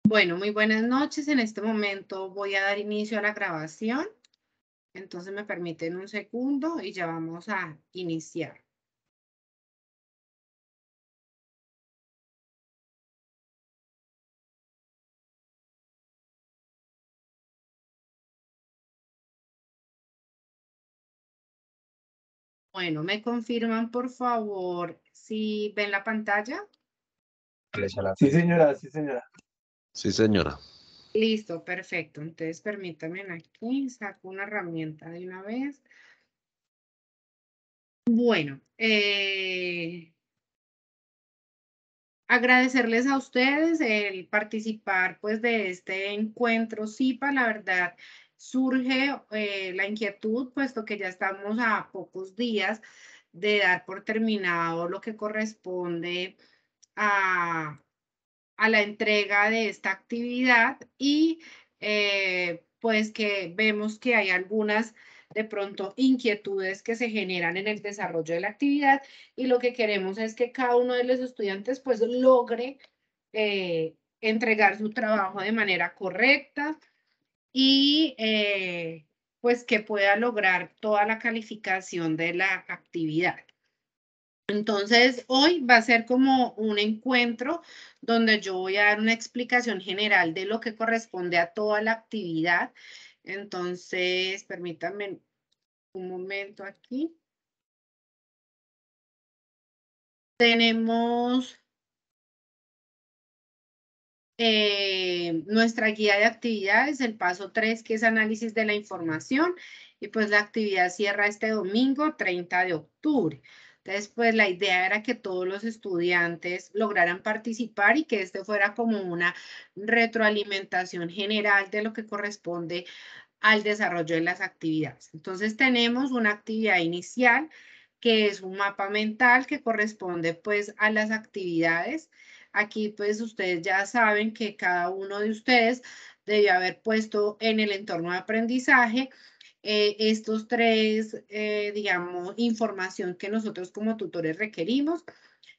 Bueno, muy buenas noches. En este momento voy a dar inicio a la grabación. Entonces me permiten un segundo y ya vamos a iniciar. Bueno, me confirman por favor si ven la pantalla. Sí, señora, sí, señora. Sí, señora. Listo, perfecto. Entonces permítanme aquí, saco una herramienta de una vez. Bueno, agradecerles a ustedes el participar pues de este encuentro CIPA. La verdad surge la inquietud, puesto que ya estamos a pocos días de dar por terminado lo que corresponde a, a la entrega de esta actividad y pues que vemos que hay algunas de pronto inquietudes que se generan en el desarrollo de la actividad y lo que queremos es que cada uno de los estudiantes pues logre entregar su trabajo de manera correcta y pues que pueda lograr toda la calificación de la actividad. Entonces, hoy va a ser como un encuentro donde yo voy a dar una explicación general de lo que corresponde a toda la actividad. Entonces, permítanme un momento aquí. Tenemos nuestra guía de actividades, el paso 3, que es análisis de la información, y pues la actividad cierra este domingo, 30 de octubre. Entonces, pues la idea era que todos los estudiantes lograran participar y que este fuera como una retroalimentación general de lo que corresponde al desarrollo de las actividades. Entonces, tenemos una actividad inicial que es un mapa mental que corresponde pues a las actividades. Aquí pues ustedes ya saben que cada uno de ustedes debe haber puesto en el entorno de aprendizaje estos tres, digamos, información que nosotros como tutores requerimos.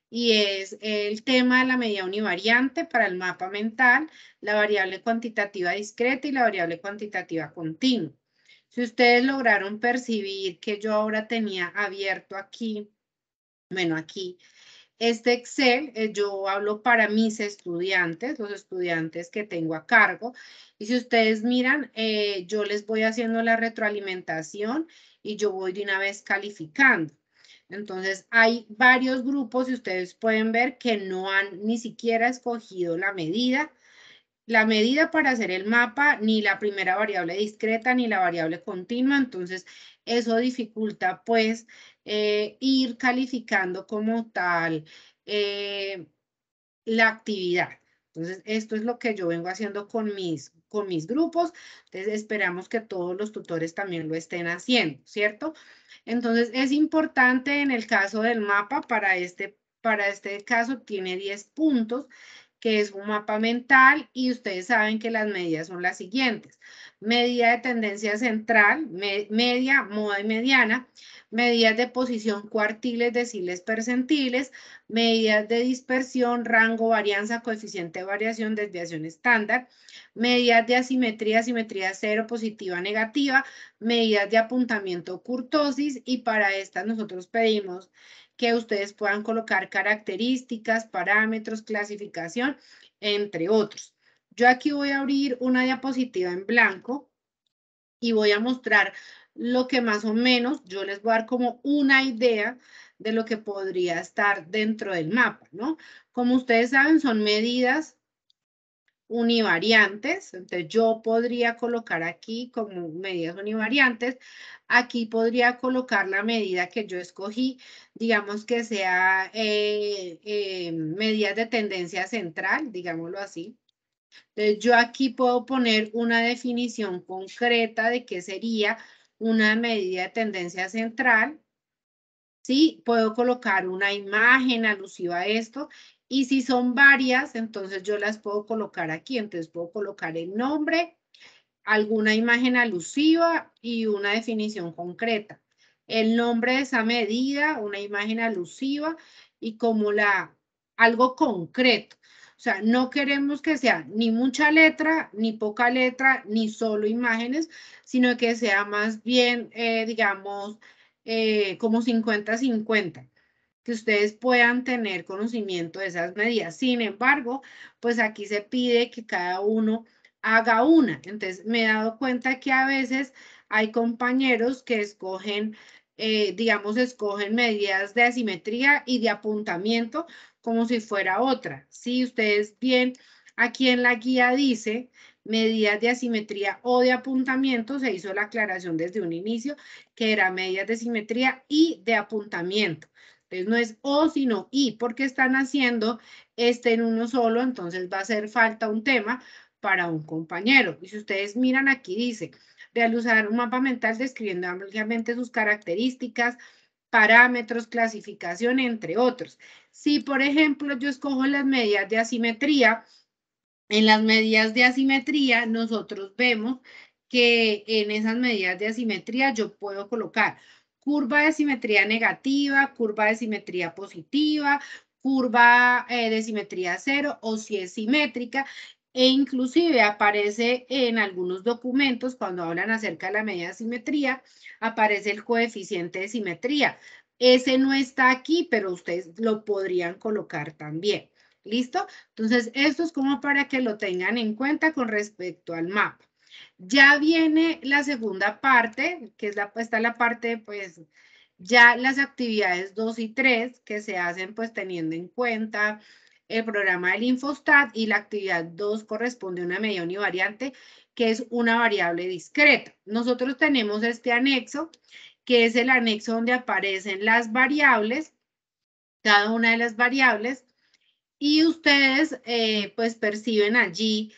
Y es el tema de la medida univariante para el mapa mental, la variable cuantitativa discreta y la variable cuantitativa continua. Si ustedes lograron percibir que yo ahora tenía abierto aquí, bueno, aquí, este Excel, yo hablo para mis estudiantes, los estudiantes que tengo a cargo, y si ustedes miran, yo les voy haciendo la retroalimentación y yo voy de una vez calificando. Entonces, hay varios grupos y ustedes pueden ver que no han ni siquiera escogido la medida para hacer el mapa, ni la primera variable discreta, ni la variable continua. Entonces, eso dificulta pues ir calificando como tal la actividad. Entonces, esto es lo que yo vengo haciendo con mis grupos. Entonces, esperamos que todos los tutores también lo estén haciendo, ¿cierto? Entonces, es importante en el caso del mapa, para este caso tiene 10 puntos, que es un mapa mental, y ustedes saben que las medidas son las siguientes. Medida de tendencia central, media, moda y mediana, medidas de posición cuartiles, deciles, percentiles, medidas de dispersión, rango, varianza, coeficiente de variación, desviación estándar, medidas de asimetría, simetría cero, positiva, negativa, medidas de apuntamiento, kurtosis, y para estas nosotros pedimos que ustedes puedan colocar características, parámetros, clasificación, entre otros. Yo aquí voy a abrir una diapositiva en blanco y voy a mostrar lo que más o menos yo les voy a dar como una idea de lo que podría estar dentro del mapa, ¿no? Como ustedes saben, son medidas univariantes, entonces yo podría colocar aquí como medidas univariantes, aquí podría colocar la medida que yo escogí, digamos que sea medidas de tendencia central, digámoslo así. Entonces yo aquí puedo poner una definición concreta de qué sería una medida de tendencia central. Sí, puedo colocar una imagen alusiva a esto, y si son varias, entonces yo las puedo colocar aquí. Entonces puedo colocar el nombre, alguna imagen alusiva y una definición concreta. El nombre de esa medida, una imagen alusiva y como algo concreto. O sea, no queremos que sea ni mucha letra, ni poca letra, ni solo imágenes, sino que sea más bien, digamos, como 50-50, que ustedes puedan tener conocimiento de esas medidas. Sin embargo, pues aquí se pide que cada uno haga una. Entonces, me he dado cuenta que a veces hay compañeros que escogen, digamos, escogen medidas de asimetría y de apuntamiento como si fuera otra. Si ustedes bien, aquí en la guía dice medidas de asimetría o de apuntamiento, se hizo la aclaración desde un inicio, que era medidas de simetría y de apuntamiento. Entonces no es o, sino y, porque están haciendo este en uno solo, entonces va a hacer falta un tema para un compañero. Y si ustedes miran aquí dice, realizar un mapa mental describiendo ampliamente sus características, parámetros, clasificación, entre otros. Si, por ejemplo, yo escojo las medidas de asimetría, en las medidas de asimetría nosotros vemos que en esas medidas de asimetría yo puedo colocar curva de simetría negativa, curva de simetría positiva, curva de simetría cero o si es simétrica, e inclusive aparece en algunos documentos cuando hablan acerca de la medida de simetría, aparece el coeficiente de simetría. Ese no está aquí, pero ustedes lo podrían colocar también. ¿Listo? Entonces, esto es como para que lo tengan en cuenta con respecto al mapa. Ya viene la segunda parte, que es está la parte, pues, ya las actividades 2 y 3 que se hacen, pues, teniendo en cuenta el programa del Infostat, y la actividad 2 corresponde a una medida univariante, que es una variable discreta. Nosotros tenemos este anexo, que es el anexo donde aparecen las variables, cada una de las variables, y ustedes pues perciben allí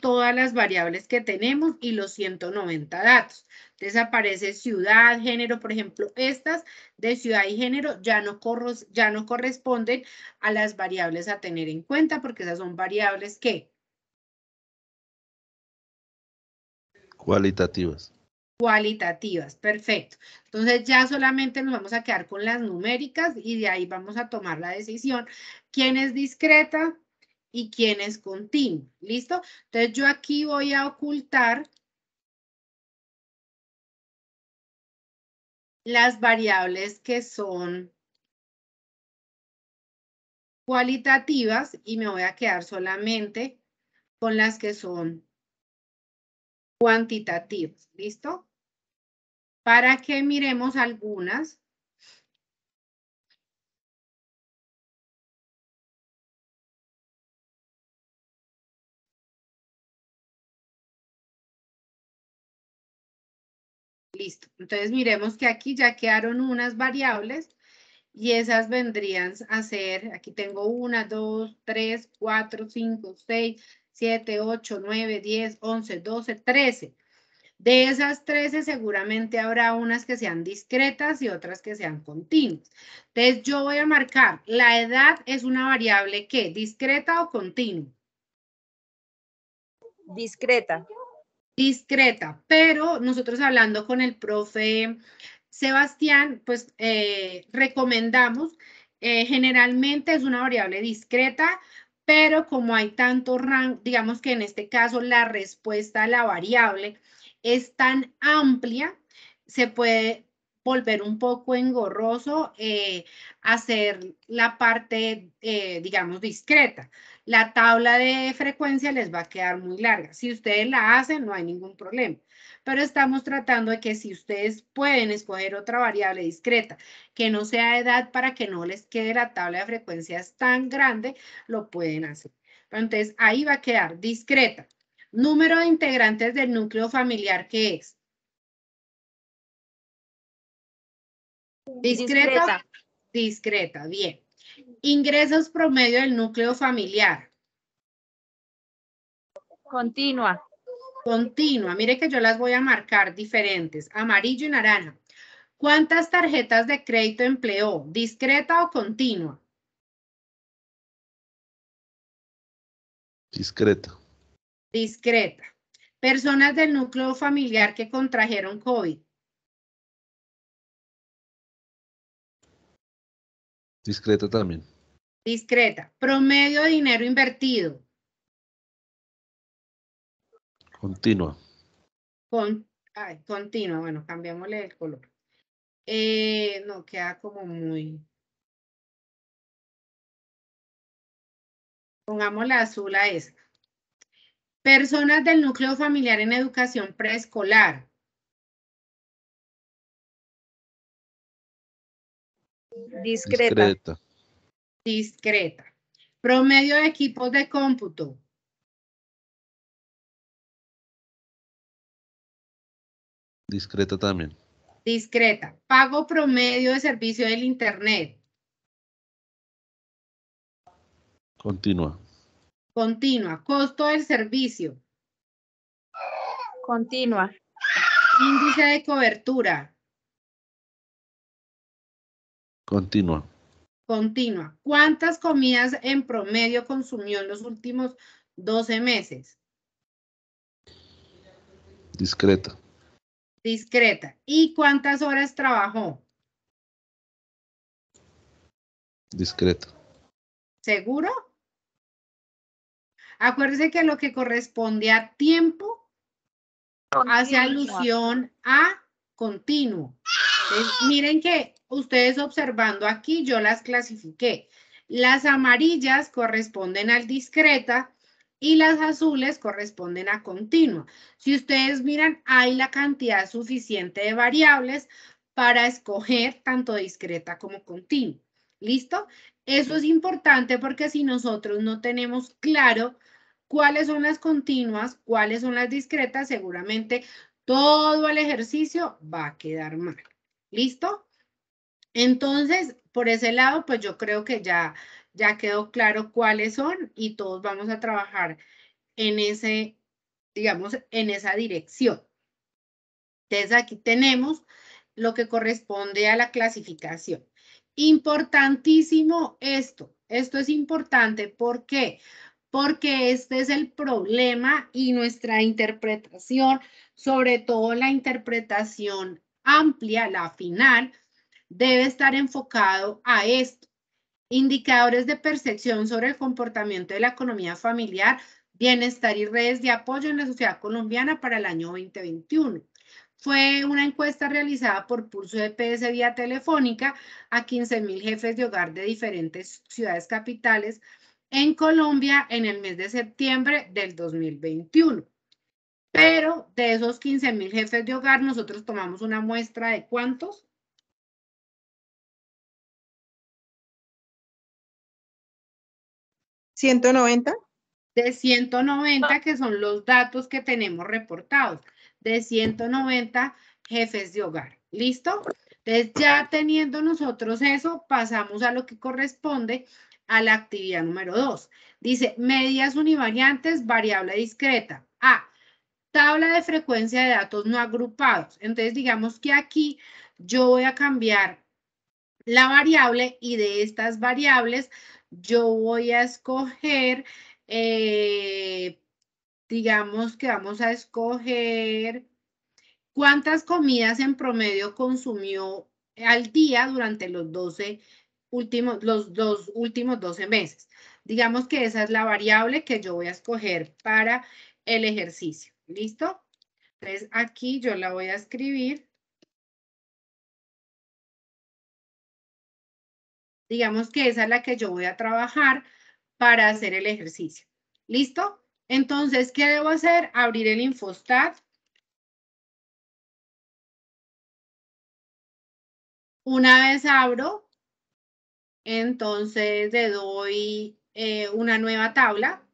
todas las variables que tenemos y los 190 datos. Entonces aparece ciudad, género, por ejemplo, estas de ciudad y género ya no corresponden a las variables a tener en cuenta, porque esas son variables que Cualitativas. cualitativas, perfecto. Entonces ya solamente nos vamos a quedar con las numéricas y de ahí vamos a tomar la decisión quién es discreta y quién es continua. ¿Listo? Entonces yo aquí voy a ocultar las variables que son cualitativas y me voy a quedar solamente con las que son cuantitativas. ¿Listo? Para que miremos algunas. Listo. Entonces miremos que aquí ya quedaron unas variables y esas vendrían a ser, aquí tengo 1, 2, 3, 4, 5, 6, 7, 8, 9, 10, 11, 12, 13. De esas 13 seguramente habrá unas que sean discretas y otras que sean continuas. Entonces yo voy a marcar, la edad es una variable ¿qué? ¿Discreta o continua? Discreta. Discreta, pero nosotros hablando con el profe Sebastián, pues recomendamos, generalmente es una variable discreta, pero como hay tanto rango, digamos que en este caso la respuesta a la variable es tan amplia, se puede volver un poco engorroso hacer la parte, digamos, discreta. La tabla de frecuencia les va a quedar muy larga. Si ustedes la hacen, no hay ningún problema. Pero estamos tratando de que si ustedes pueden escoger otra variable discreta que no sea edad para que no les quede la tabla de frecuencias tan grande, lo pueden hacer. Pero entonces, ahí va a quedar discreta. Número de integrantes del núcleo familiar, ¿qué es? ¿Discreta? Discreta, bien. Ingresos promedio del núcleo familiar. Continua. Continua. Mire que yo las voy a marcar diferentes, amarillo y naranja. ¿Cuántas tarjetas de crédito empleó? ¿Discreta o continua? Discreta. Discreta. Personas del núcleo familiar que contrajeron COVID. Discreta también. Discreta. Promedio de dinero invertido. Continua. Continua. Bueno, cambiámosle el color. No, queda como muy... Pongámosle azul a esa. Personas del núcleo familiar en educación preescolar. Discreta. Discreta. Discreta. Promedio de equipos de cómputo. Discreta también. Discreta. Pago promedio de servicio del Internet. Continua. Continua. Costo del servicio. Continua. Índice de cobertura. Continua. Continua. ¿Cuántas comidas en promedio consumió en los últimos 12 meses? Discreta. Discreta. ¿Y cuántas horas trabajó? Discreta. ¿Seguro? Acuérdese que lo que corresponde a tiempo hace alusión a continuo. Entonces, miren que ustedes observando aquí, yo las clasifiqué. Las amarillas corresponden al discreta y las azules corresponden a continua. Si ustedes miran, hay la cantidad suficiente de variables para escoger tanto discreta como continua. ¿Listo? Eso es importante porque si nosotros no tenemos claro cuáles son las continuas, cuáles son las discretas, seguramente todo el ejercicio va a quedar mal. ¿Listo? Entonces, por ese lado, pues yo creo que ya quedó claro cuáles son y todos vamos a trabajar en ese, digamos, en esa dirección. Entonces, aquí tenemos lo que corresponde a la clasificación. Importantísimo esto. Esto es importante. ¿Por qué? Porque este es el problema y nuestra interpretación, sobre todo la interpretación amplia, la final, debe estar enfocado a esto. Indicadores de percepción sobre el comportamiento de la economía familiar, bienestar y redes de apoyo en la sociedad colombiana para el año 2021. Fue una encuesta realizada por Pulso EPS vía telefónica a 15.000 jefes de hogar de diferentes ciudades capitales en Colombia en el mes de septiembre del 2021. Pero de esos 15.000 jefes de hogar, nosotros tomamos una muestra de ¿cuántos? ¿190? De 190, que son los datos que tenemos reportados, de 190 jefes de hogar. ¿Listo? Entonces, ya teniendo nosotros eso, pasamos a lo que corresponde a la actividad número 2. Dice, medidas univariantes, variable discreta. Tabla de frecuencia de datos no agrupados. Entonces, digamos que aquí yo voy a cambiar la variable y de estas variables yo voy a escoger, digamos que vamos a escoger cuántas comidas en promedio consumió al día durante los 2 últimos 12 meses. Digamos que esa es la variable que yo voy a escoger para el ejercicio. ¿Listo? Entonces aquí yo la voy a escribir. Digamos que esa es la que yo voy a trabajar para hacer el ejercicio. ¿Listo? Entonces, ¿qué debo hacer? Abrir el Infostat. Una vez abro, entonces le doy una nueva tabla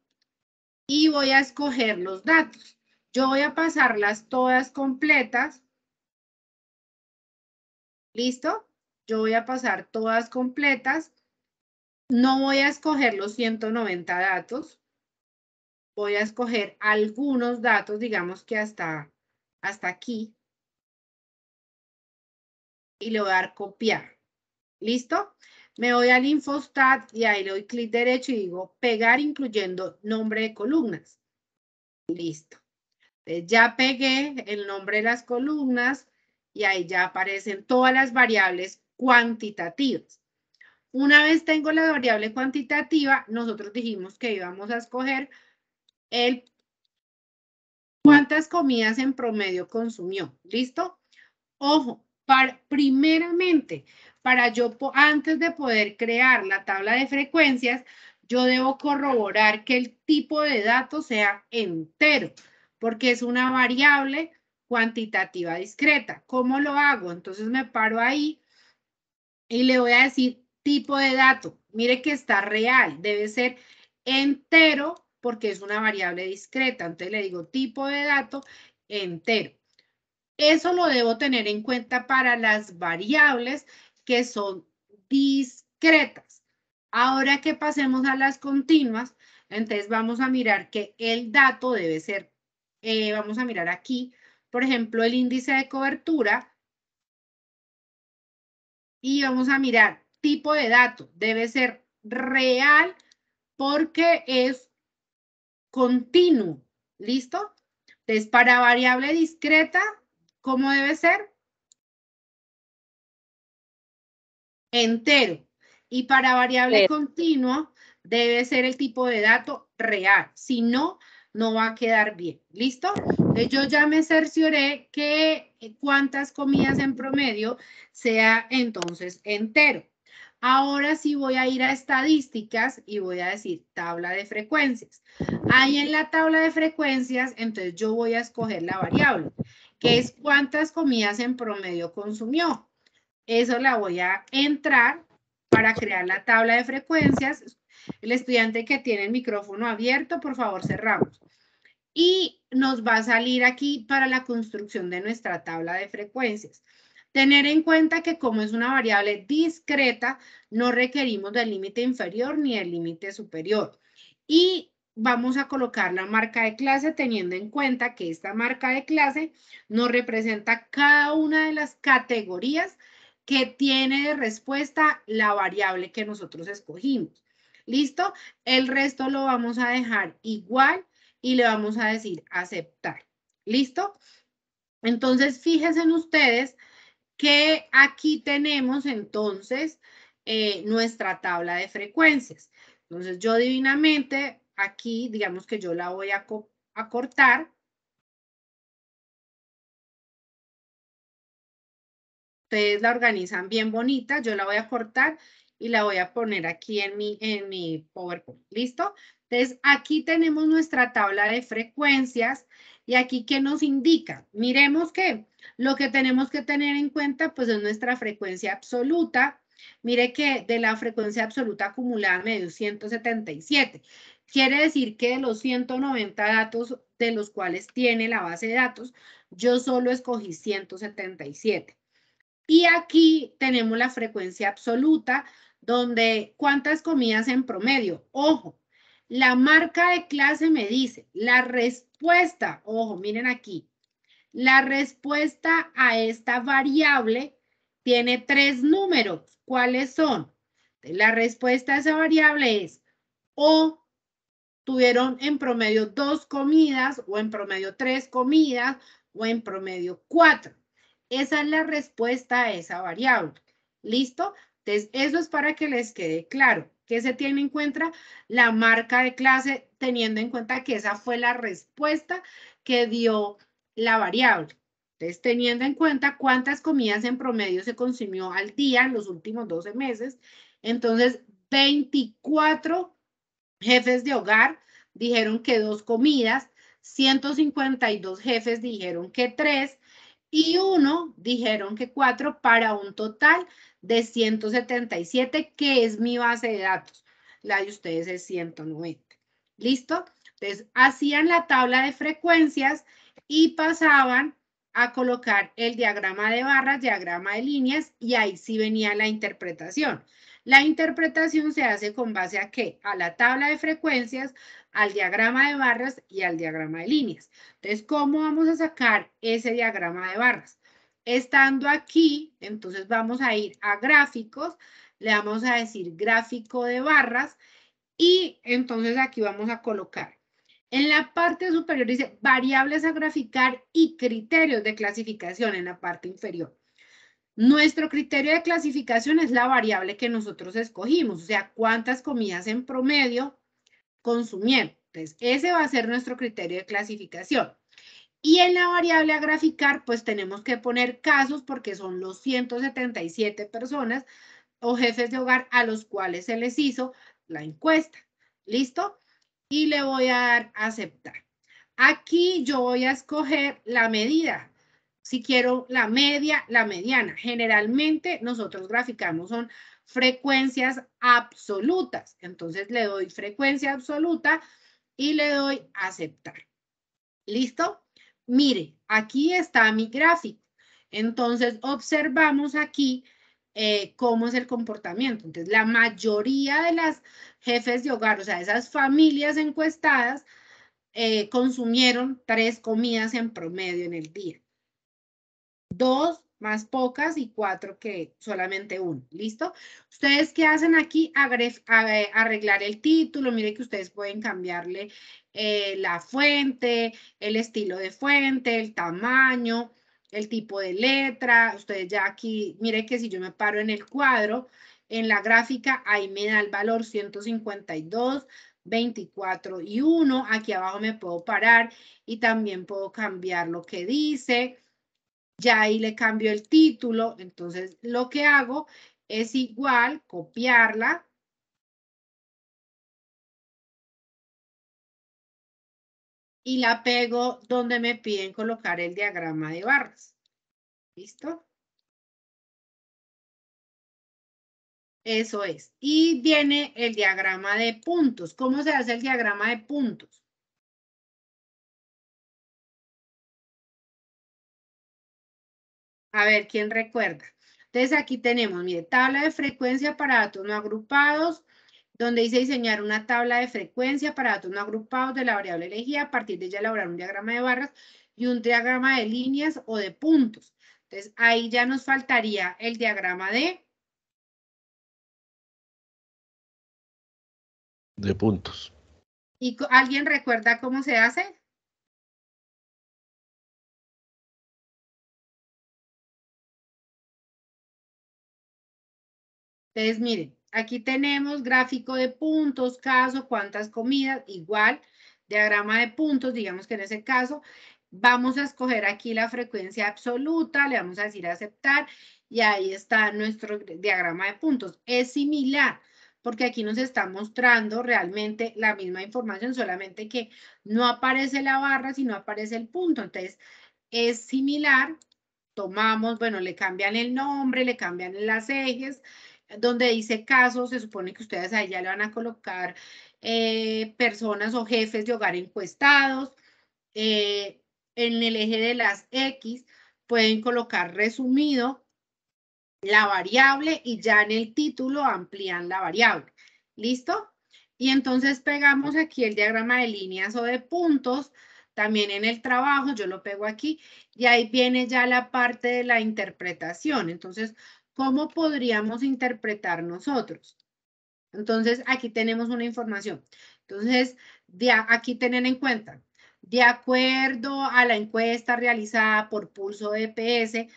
y voy a escoger los datos. Yo voy a pasarlas todas completas. ¿Listo? Yo voy a pasar todas completas. No voy a escoger los 190 datos. Voy a escoger algunos datos, digamos que hasta aquí. Y le voy a dar copiar. ¿Listo? Me voy al Infostat y ahí le doy clic derecho y digo pegar incluyendo nombre de columnas. Listo. Entonces, ya pegué el nombre de las columnas y ahí ya aparecen todas las variables cuantitativas. Una vez tengo la variable cuantitativa, nosotros dijimos que íbamos a escoger el cuántas comidas en promedio consumió. ¿Listo? Ojo, primeramente, antes de poder crear la tabla de frecuencias, yo debo corroborar que el tipo de datos sea entero, porque es una variable cuantitativa discreta. ¿Cómo lo hago? Entonces me paro ahí y le voy a decir tipo de dato. Mire que está real, debe ser entero porque es una variable discreta. Entonces le digo tipo de dato entero. Eso lo debo tener en cuenta para las variables que son discretas. Ahora que pasemos a las continuas, entonces vamos a mirar que el dato debe ser, vamos a mirar aquí, por ejemplo, el índice de cobertura. Y vamos a mirar tipo de dato. Debe ser real porque es continuo. ¿Listo? Entonces, para variable discreta, ¿cómo debe ser? Entero. Y para variable continua, debe ser el tipo de dato real. Si no, no va a quedar bien. ¿Listo? Entonces, yo ya me cercioré que cuántas comidas en promedio sea entonces entero. Ahora sí voy a ir a estadísticas y voy a decir tabla de frecuencias. Ahí en la tabla de frecuencias, entonces yo voy a escoger la variable, que es cuántas comidas en promedio consumió. Eso la voy a entrar para crear la tabla de frecuencias. El estudiante que tiene el micrófono abierto, por favor, cerramos. Y nos va a salir aquí para la construcción de nuestra tabla de frecuencias. Tener en cuenta que como es una variable discreta, no requerimos del límite inferior ni del límite superior. Y vamos a colocar la marca de clase teniendo en cuenta que esta marca de clase nos representa cada una de las categorías que tiene de respuesta la variable que nosotros escogimos. ¿Listo? El resto lo vamos a dejar igual y le vamos a decir aceptar. ¿Listo? Entonces, fíjense en ustedes que aquí tenemos entonces nuestra tabla de frecuencias. Entonces, yo divinamente aquí, digamos que yo la voy a cortar. Ustedes la organizan bien bonita, yo la voy a cortar y la voy a poner aquí en mi PowerPoint. ¿Listo? Entonces, aquí tenemos nuestra tabla de frecuencias y aquí, ¿qué nos indica? Miremos que lo que tenemos que tener en cuenta, pues, es nuestra frecuencia absoluta. Mire que de la frecuencia absoluta acumulada me dio 177. Quiere decir que de los 190 datos de los cuales tiene la base de datos, yo solo escogí 177. Y aquí tenemos la frecuencia absoluta, donde cuántas comidas en promedio. Ojo, la marca de clase me dice, la respuesta, ojo, miren aquí, la respuesta a esta variable tiene 3 números. ¿Cuáles son? La respuesta a esa variable es o tuvieron en promedio 2 comidas, o en promedio 3 comidas, o en promedio 4. Esa es la respuesta a esa variable. ¿Listo? Entonces, eso es para que les quede claro. ¿Qué se tiene en cuenta? La marca de clase, teniendo en cuenta que esa fue la respuesta que dio la variable. Entonces, teniendo en cuenta cuántas comidas en promedio se consumió al día en los últimos 12 meses, entonces 24 jefes de hogar dijeron que 2 comidas, 152 jefes dijeron que 3 y 1 dijeron que 4 para un total de 177, que es mi base de datos. La de ustedes es 190. ¿Listo? Entonces, hacían la tabla de frecuencias y pasaban a colocar el diagrama de barras, diagrama de líneas, y ahí sí venía la interpretación. La interpretación se hace con base a ¿qué? A la tabla de frecuencias, al diagrama de barras y al diagrama de líneas. Entonces, ¿cómo vamos a sacar ese diagrama de barras? Estando aquí, entonces vamos a ir a gráficos, le vamos a decir gráfico de barras y entonces aquí vamos a colocar. En la parte superior dice variables a graficar y criterios de clasificación en la parte inferior. Nuestro criterio de clasificación es la variable que nosotros escogimos, o sea, cuántas comidas en promedio consumieron. Entonces, ese va a ser nuestro criterio de clasificación. Y en la variable a graficar, pues tenemos que poner casos porque son los 177 personas o jefes de hogar a los cuales se les hizo la encuesta. ¿Listo? Y le voy a dar a aceptar. Aquí yo voy a escoger la medida. Si quiero la media, la mediana. Generalmente nosotros graficamos son frecuencias absolutas. Entonces le doy frecuencia absoluta y le doy aceptar. ¿Listo? Mire, aquí está mi gráfico. Entonces observamos aquí cómo es el comportamiento. Entonces la mayoría de las jefes de hogar, o sea, esas familias encuestadas, consumieron 3 comidas en promedio en el día. 2 más pocas y 4 que solamente 1. ¿Listo? ¿Ustedes qué hacen aquí? Arreglar el título. Mire que ustedes pueden cambiarle la fuente, el estilo de fuente, el tamaño, el tipo de letra. Ustedes ya aquí, mire que si yo me paro en el cuadro, en la gráfica, ahí me da el valor 152, 24 y 1. Aquí abajo me puedo parar y también puedo cambiar lo que dice. Ya ahí le cambio el título. Entonces, lo que hago es igual copiarla. Y la pego donde me piden colocar el diagrama de barras. ¿Listo? Eso es. Y viene el diagrama de puntos. ¿Cómo se hace el diagrama de puntos? A ver, ¿quién recuerda? Entonces aquí tenemos, mire, tabla de frecuencia para datos no agrupados, donde dice diseñar una tabla de frecuencia para datos no agrupados de la variable elegida, a partir de ella elaborar un diagrama de barras y un diagrama de líneas o de puntos. Entonces ahí ya nos faltaría el diagrama De puntos. ¿Y alguien recuerda cómo se hace? Entonces, miren, aquí tenemos gráfico de puntos, caso, cuántas comidas, igual, diagrama de puntos, digamos que en ese caso, vamos a escoger aquí la frecuencia absoluta, le vamos a decir aceptar, y ahí está nuestro diagrama de puntos. Es similar, porque aquí nos está mostrando realmente la misma información, solamente que no aparece la barra, sino aparece el punto. Entonces, es similar, tomamos, bueno, le cambian el nombre, le cambian las ejes, donde dice casos, se supone que ustedes ahí ya le van a colocar personas o jefes de hogar encuestados. En el eje de las X pueden colocar resumido la variable y ya en el título amplían la variable. ¿Listo? Y entonces pegamos aquí el diagrama de líneas o de puntos. También en el trabajo, yo lo pego aquí y ahí viene ya la parte de la interpretación. Entonces, ¿cómo podríamos interpretar nosotros? Entonces, aquí tenemos una información. Entonces, aquí tener en cuenta, de acuerdo a la encuesta realizada por Pulso EPS,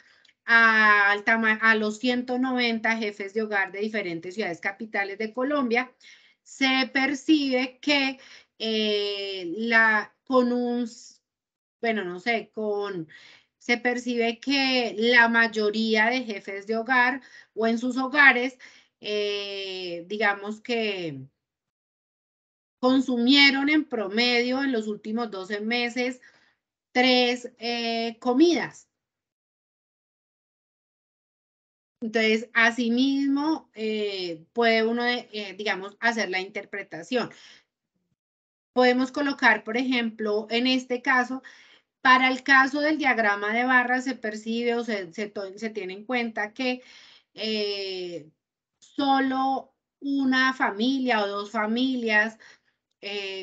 a los 190 jefes de hogar de diferentes ciudades capitales de Colombia, se percibe que se percibe que la mayoría de jefes de hogar o en sus hogares, digamos que consumieron en promedio en los últimos 12 meses 3 comidas. Entonces, asimismo, puede uno, digamos, hacer la interpretación. Podemos colocar, por ejemplo, en este caso, para el caso del diagrama de barras se percibe o se tiene en cuenta que solo una familia o 2 familias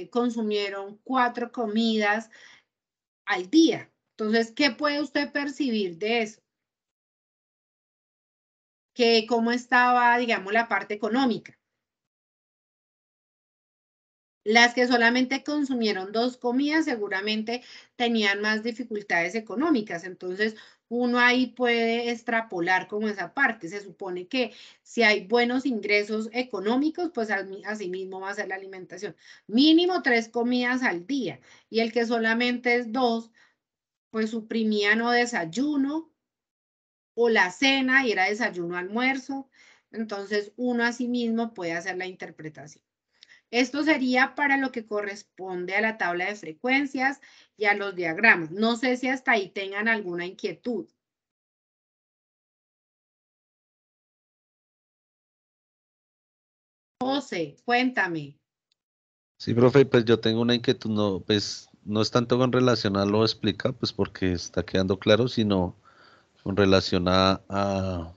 consumieron 4 comidas al día. Entonces, ¿qué puede usted percibir de eso? Que cómo estaba, digamos, la parte económica. Las que solamente consumieron 2 comidas seguramente tenían más dificultades económicas, entonces uno ahí puede extrapolar como esa parte. Se supone que si hay buenos ingresos económicos, pues así mismo va a ser la alimentación. Mínimo 3 comidas al día, y el que solamente es 2, pues suprimían o desayuno o la cena y era desayuno almuerzo. Entonces uno así mismo puede hacer la interpretación. Esto sería para lo que corresponde a la tabla de frecuencias y a los diagramas. No sé si hasta ahí tengan alguna inquietud. José, cuéntame. Sí, profe, pues yo tengo una inquietud, no, pues no es tanto con relación a lo explica, pues porque está quedando claro, sino con relación a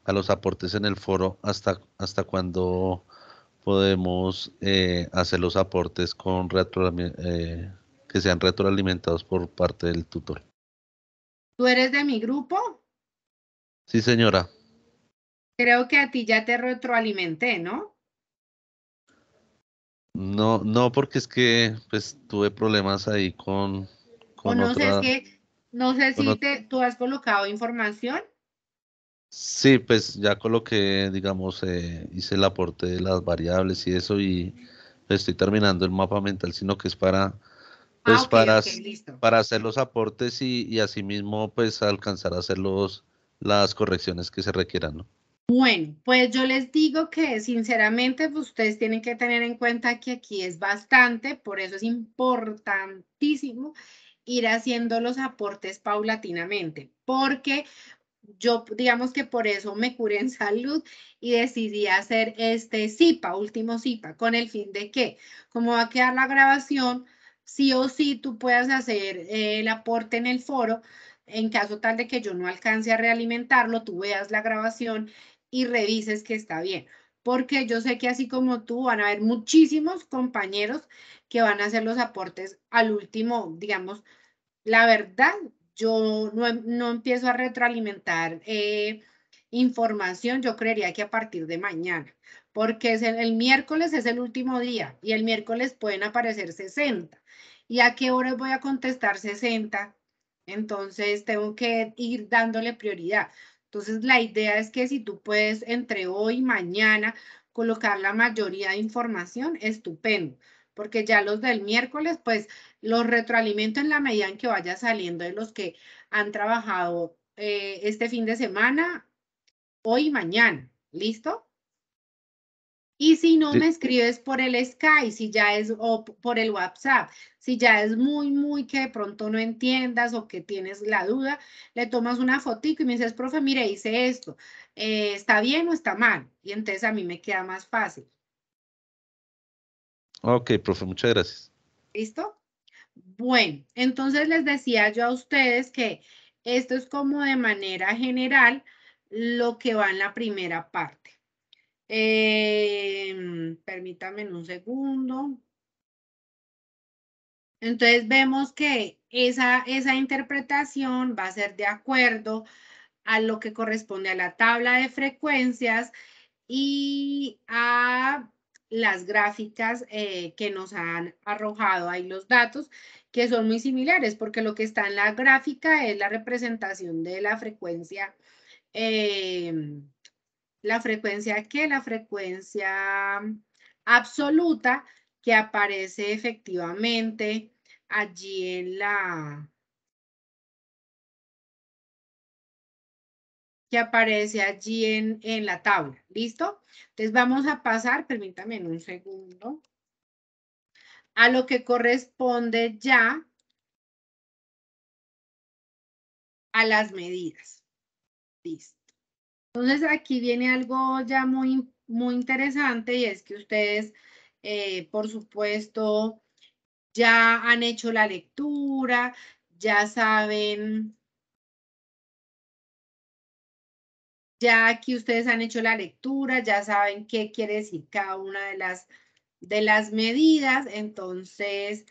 los aportes en el foro, hasta cuándo podemos hacer los aportes con que sean retroalimentados por parte del tutor. ¿Tú eres de mi grupo? Sí, señora. Creo que a ti ya te retroalimenté, ¿no? No, no, porque es que pues tuve problemas ahí O con no sé, es otra, que no sé con si ot- tú has colocado información. sí, pues ya coloqué, digamos, hice el aporte de las variables y eso y estoy terminando el mapa mental, sino que es Ah, pues ok, ok, listo. para hacer los aportes y asimismo pues alcanzar a hacer las correcciones que se requieran, ¿no? Bueno, pues yo les digo que sinceramente pues, ustedes tienen que tener en cuenta que aquí es bastante, por eso es importantísimo ir haciendo los aportes paulatinamente, porque yo digamos que por eso me curé en salud y decidí hacer este CIPA, último CIPA, con el fin de que, como va a quedar la grabación, sí o sí tú puedas hacer el aporte en el foro, en caso tal de que yo no alcance a realimentarlo, tú veas la grabación y revises que está bien. Porque yo sé que así como tú van a haber muchísimos compañeros que van a hacer los aportes al último, digamos, la verdad, yo no empiezo a retroalimentar información, yo creería que a partir de mañana, porque el miércoles es el último día y el miércoles pueden aparecer 60. ¿Y a qué horas voy a contestar 60? Entonces tengo que ir dándole prioridad. Entonces la idea es que si tú puedes entre hoy y mañana colocar la mayoría de información, estupendo, porque ya los del miércoles, pues los retroalimento en la medida en que vaya saliendo de los que han trabajado este fin de semana, hoy y mañana. ¿Listo? Y si no, Sí. me escribes por el Skype, si ya es, o por el WhatsApp. Si ya es muy que de pronto no entiendas o que tienes la duda, le tomas una fotico y me dices, profe, mire, hice esto. ¿Está bien o está mal? Y entonces a mí me queda más fácil. Ok, profe, muchas gracias. ¿Listo? Bueno, entonces les decía yo a ustedes que esto es como de manera general lo que va en la primera parte. Permítanme un segundo. Entonces vemos que esa interpretación va a ser de acuerdo a lo que corresponde a la tabla de frecuencias y a las gráficas que nos han arrojado ahí los datos, que son muy similares, porque lo que está en la gráfica es la representación de la frecuencia. La frecuencia ¿qué? La frecuencia absoluta que aparece efectivamente allí en la la tabla. ¿Listo? Entonces vamos a pasar, permítame un segundo, a lo que corresponde ya a las medidas. Listo. Entonces aquí viene algo ya muy interesante y es que ustedes, por supuesto, ya han hecho la lectura, ya saben, ya aquí ustedes han hecho la lectura, ya saben qué quiere decir cada una de las medidas, entonces,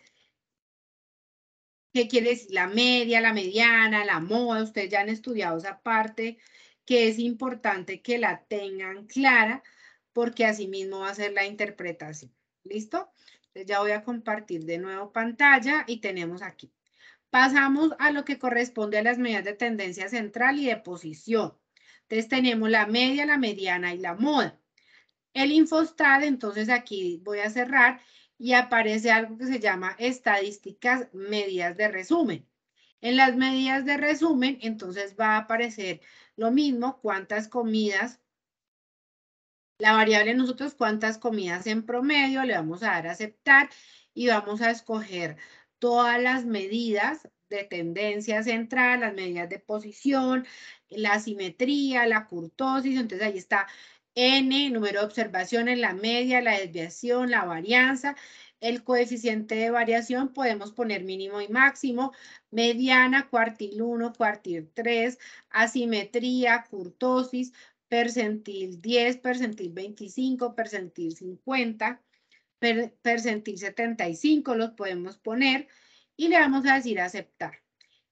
qué quiere decir la media, la mediana, la moda, ustedes ya han estudiado esa parte, que es importante que la tengan clara, porque así mismo va a ser la interpretación. ¿Listo? Entonces ya voy a compartir de nuevo pantalla y tenemos aquí. Pasamos a lo que corresponde a las medidas de tendencia central y de posición. Entonces tenemos la media, la mediana y la moda. El Infostat, entonces aquí voy a cerrar y aparece algo que se llama estadísticas medidas de resumen. En las medidas de resumen, entonces va a aparecer lo mismo, cuántas comidas, la variable nosotros cuántas comidas en promedio, le vamos a dar a aceptar y vamos a escoger todas las medidas de tendencia central, las medidas de posición, la simetría, la kurtosis, entonces ahí está N, número de observaciones, la media, la desviación, la varianza, el coeficiente de variación, podemos poner mínimo y máximo, mediana, cuartil 1, cuartil 3, asimetría, kurtosis, percentil 10, percentil 25, percentil 50, percentil 75, los podemos poner y le vamos a decir aceptar.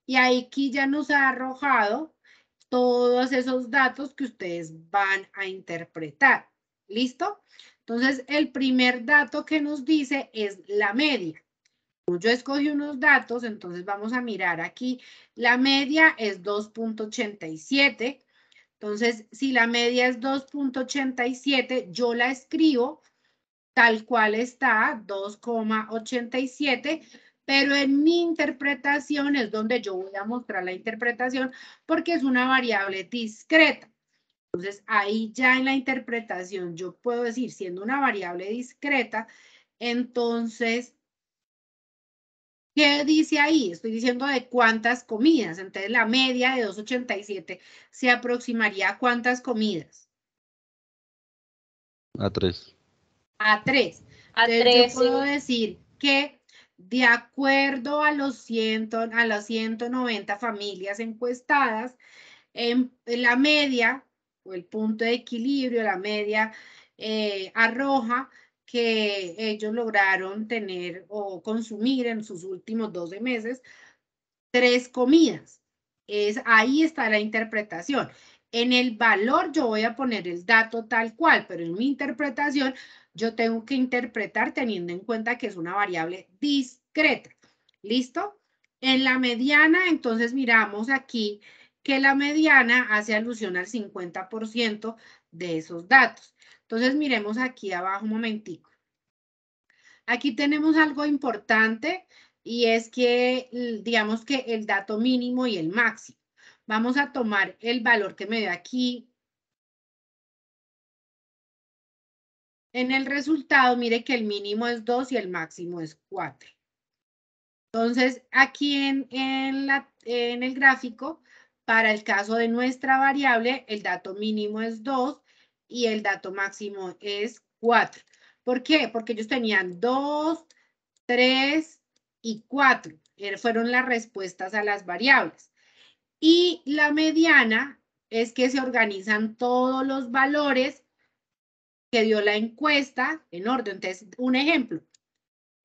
Y aquí ya nos ha arrojado todos esos datos que ustedes van a interpretar. ¿Listo? Entonces, el primer dato que nos dice es la media. Como yo escogí unos datos, entonces vamos a mirar aquí. La media es 2.87. Entonces, si la media es 2.87, yo la escribo tal cual está, 2,87, pero en mi interpretación es donde yo voy a mostrar la interpretación porque es una variable discreta. Entonces, ahí ya en la interpretación yo puedo decir, siendo una variable discreta, entonces, ¿qué dice ahí? Estoy diciendo de cuántas comidas. Entonces, la media de 2,87 se aproximaría a cuántas comidas. A 3. A 3. A Entonces, 3, yo puedo decir que de acuerdo a las 190 familias encuestadas, en la media, o el punto de equilibrio, la media arroja que ellos lograron tener o consumir en sus últimos 12 meses 3 comidas. Ahí está la interpretación. En el valor yo voy a poner el dato tal cual, pero en mi interpretación yo tengo que interpretar teniendo en cuenta que es una variable discreta. ¿Listo? En la mediana, entonces miramos aquí que la mediana hace alusión al 50% de esos datos. Entonces miremos aquí abajo un momentico. Aquí tenemos algo importante y es que, digamos que el dato mínimo y el máximo. Vamos a tomar el valor que me dio aquí. En el resultado, mire que el mínimo es 2 y el máximo es 4. Entonces, aquí en el gráfico, para el caso de nuestra variable, el dato mínimo es 2 y el dato máximo es 4. ¿Por qué? Porque ellos tenían 2, 3 y 4. Fueron las respuestas a las variables. Y la mediana es que se organizan todos los valores que dio la encuesta en orden. Entonces, un ejemplo.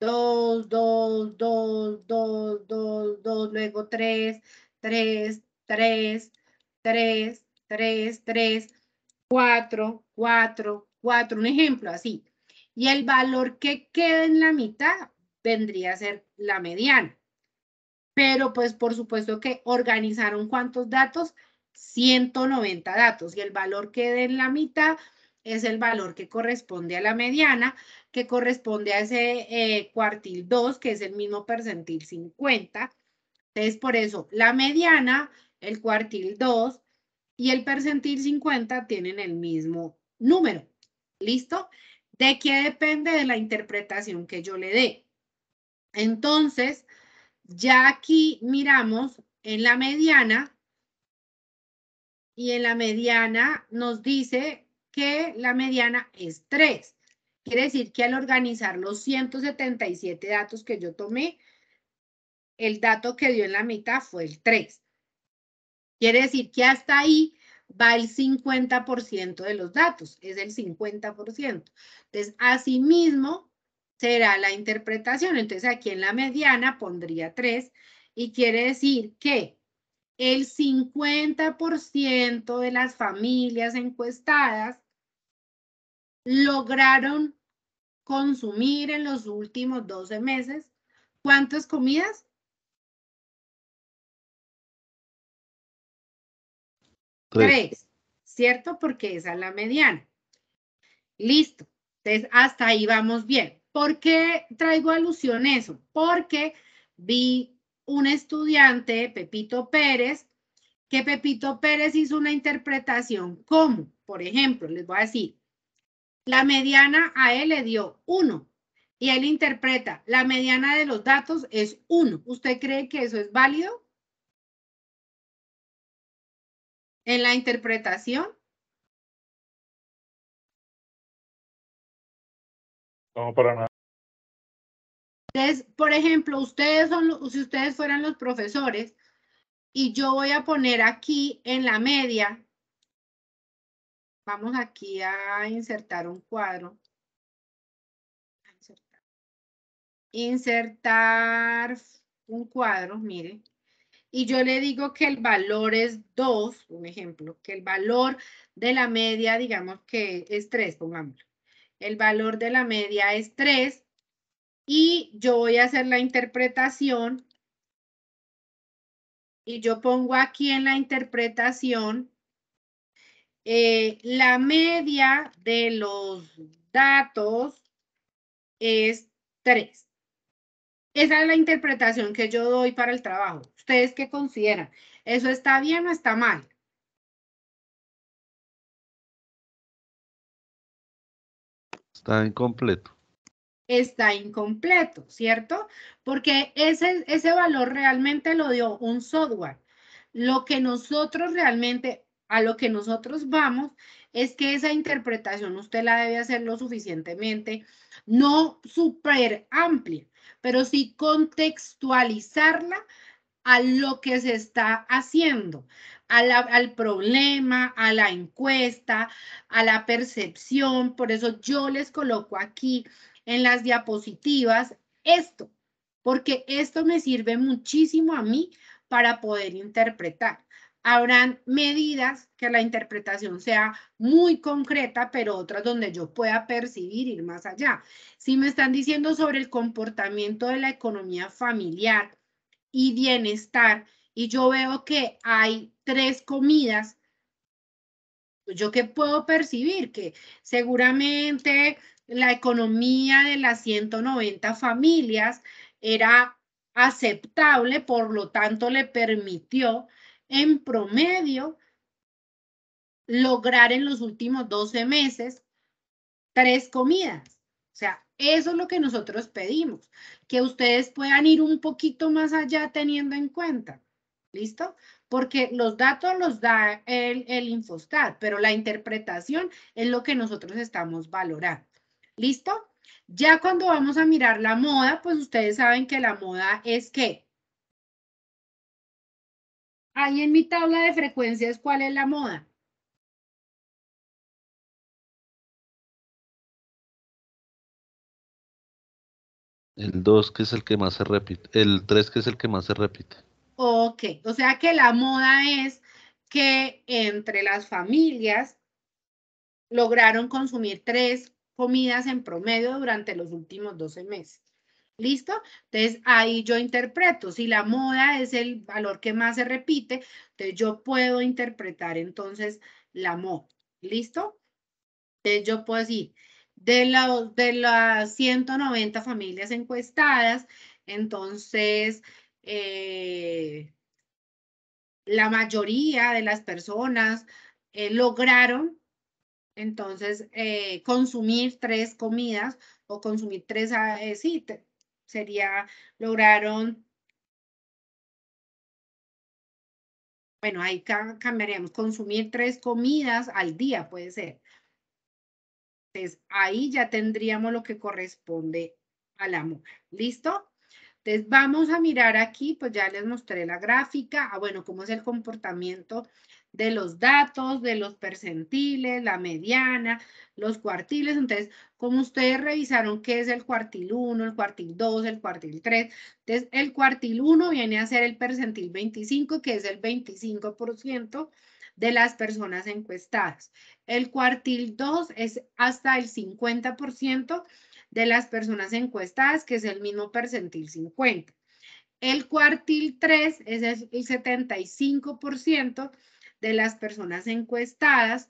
2, 2, 2, 2, 2, 2, luego 3, 3, 3, 3, 3, 3, 4, 4, 4, un ejemplo así. Y el valor que queda en la mitad vendría a ser la mediana. Pero pues por supuesto que organizaron ¿cuántos datos? 190 datos y el valor que queda en la mitad es el valor que corresponde a la mediana, que corresponde a ese cuartil 2, que es el mismo percentil 50. Entonces, por eso, la mediana, el cuartil 2 y el percentil 50 tienen el mismo número. ¿Listo? ¿De qué depende? De la interpretación que yo le dé. Entonces, ya aquí miramos en la mediana y en la mediana nos dice que la mediana es 3. Quiere decir que al organizar los 177 datos que yo tomé, el dato que dio en la mitad fue el 3. Quiere decir que hasta ahí va el 50% de los datos, es el 50%. Entonces, asimismo, será la interpretación. Entonces, aquí en la mediana pondría 3 y quiere decir que el 50% de las familias encuestadas lograron consumir en los últimos 12 meses. ¿Cuántas comidas? 3, ¿cierto? Porque esa es la mediana. Listo. Entonces, hasta ahí vamos bien. ¿Por qué traigo alusión a eso? Porque vi un estudiante, Pepito Pérez, que Pepito Pérez hizo una interpretación. ¿Cómo? Por ejemplo, les voy a decir, la mediana a él le dio 1 y él interpreta, la mediana de los datos es 1. ¿Usted cree que eso es válido en la interpretación? No, para nada. Entonces, por ejemplo, si ustedes fueran los profesores y yo voy a poner aquí en la media, vamos aquí a insertar un cuadro. Insertar un cuadro, mire. Y yo le digo que el valor es 2, un ejemplo, que el valor de la media, digamos que es 3, pongámoslo. El valor de la media es 3 y yo voy a hacer la interpretación y yo pongo aquí en la interpretación la media de los datos es 3. Esa es la interpretación que yo doy para el trabajo. ¿Ustedes qué consideran? ¿Eso está bien o está mal? Está incompleto. Está incompleto, ¿cierto? Porque ese valor realmente lo dio un software. Lo que nosotros realmente, a lo que nosotros vamos, es que esa interpretación usted la debe hacer lo suficientemente, no súper amplia, pero sí contextualizarla a lo que se está haciendo, al problema, a la encuesta, a la percepción. Por eso yo les coloco aquí en las diapositivas esto, porque esto me sirve muchísimo a mí para poder interpretar. Habrán medidas que la interpretación sea muy concreta, pero otras donde yo pueda percibir, ir más allá. Si me están diciendo sobre el comportamiento de la economía familiar y bienestar, y yo veo que hay 3 comidas, ¿yo qué puedo percibir? Que seguramente la economía de las 190 familias era aceptable, por lo tanto le permitió en promedio lograr en los últimos 12 meses 3 comidas. O sea, eso es lo que nosotros pedimos, que ustedes puedan ir un poquito más allá teniendo en cuenta. ¿Listo? Porque los datos los da el Infostat, pero la interpretación es lo que nosotros estamos valorando. ¿Listo? Ya cuando vamos a mirar la moda, pues ustedes saben que la moda es ¿qué? Ahí en mi tabla de frecuencias, ¿cuál es la moda? El 2 que es el que más se repite. El 3 que es el que más se repite. Ok, o sea que la moda es que entre las familias lograron consumir 3 comidas en promedio durante los últimos 12 meses. ¿Listo? Entonces, ahí yo interpreto. Si la moda es el valor que más se repite, entonces yo puedo interpretar entonces la moda. ¿Listo? Entonces, yo puedo decir, de las 190 familias encuestadas, entonces, la mayoría de las personas lograron entonces consumir 3 comidas o consumir 3, sí, sería, lograron, bueno, ahí cambiaríamos, consumir 3 comidas al día puede ser. Entonces, ahí ya tendríamos lo que corresponde al amor. ¿Listo? Entonces, vamos a mirar aquí, pues ya les mostré la gráfica, bueno, cómo es el comportamiento de los datos, de los percentiles, la mediana, los cuartiles. Entonces, como ustedes revisaron qué es el cuartil 1, el cuartil 2, el cuartil 3, entonces el cuartil 1 viene a ser el percentil 25, que es el 25% de las personas encuestadas. El cuartil 2 es hasta el 50% de las personas encuestadas, que es el mismo percentil 50. El cuartil 3 es el 75% de las personas encuestadas,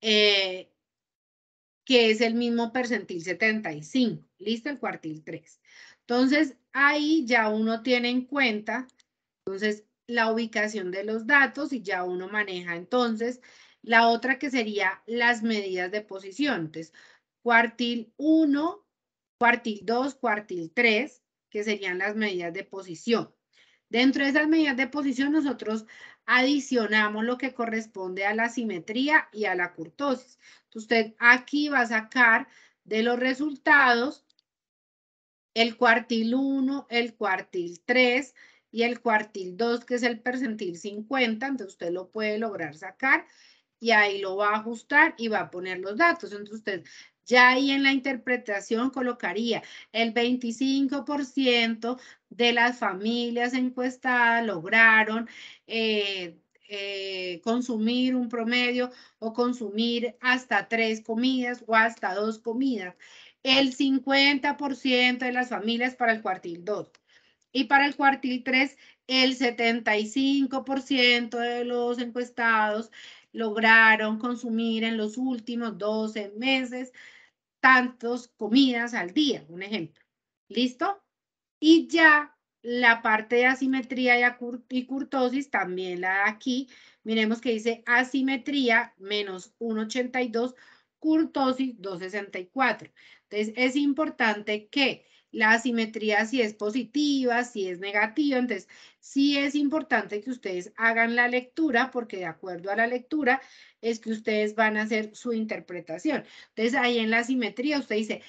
que es el mismo percentil 75. ¿Listo? El cuartil 3. Entonces, ahí ya uno tiene en cuenta, entonces, la ubicación de los datos y ya uno maneja, entonces, la otra que sería las medidas de posición. Entonces, cuartil 1, cuartil 2, cuartil 3, que serían las medidas de posición. Dentro de esas medidas de posición, nosotros adicionamos lo que corresponde a la simetría y a la curtosis. Usted aquí va a sacar de los resultados el cuartil 1, el cuartil 3 y el cuartil 2, que es el percentil 50. Entonces, usted lo puede lograr sacar y ahí lo va a ajustar y va a poner los datos. Entonces, usted ya ahí en la interpretación colocaría el 25% de las familias encuestadas lograron consumir un promedio o consumir hasta 3 comidas o hasta 2 comidas. El 50% de las familias para el cuartil 2. Y para el cuartil 3, el 75% de los encuestados lograron consumir en los últimos 12 meses tantos comidas al día, un ejemplo. ¿Listo? Y ya la parte de asimetría y curtosis también la da aquí. Miremos que dice asimetría menos 1,82, curtosis 2,64. Entonces, es importante que la asimetría si es positiva, si es negativa. Entonces, sí es importante que ustedes hagan la lectura, porque de acuerdo a la lectura es que ustedes van a hacer su interpretación. Entonces, ahí en la asimetría usted dice,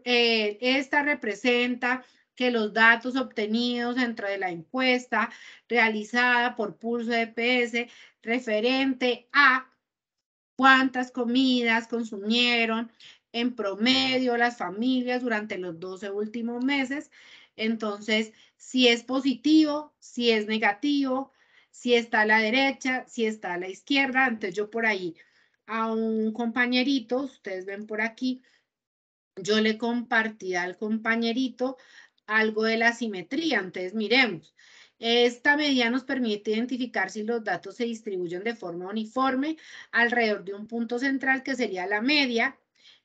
esta representa que los datos obtenidos dentro de la encuesta realizada por Pulso EPS referente a cuántas comidas consumieron en promedio las familias durante los 12 últimos meses. Entonces, si es positivo, si es negativo, si está a la derecha, si está a la izquierda. Entonces, yo por ahí a un compañerito, ustedes ven por aquí, yo le compartí al compañerito algo de la simetría. Entonces, miremos. Esta medida nos permite identificar si los datos se distribuyen de forma uniforme alrededor de un punto central que sería la media.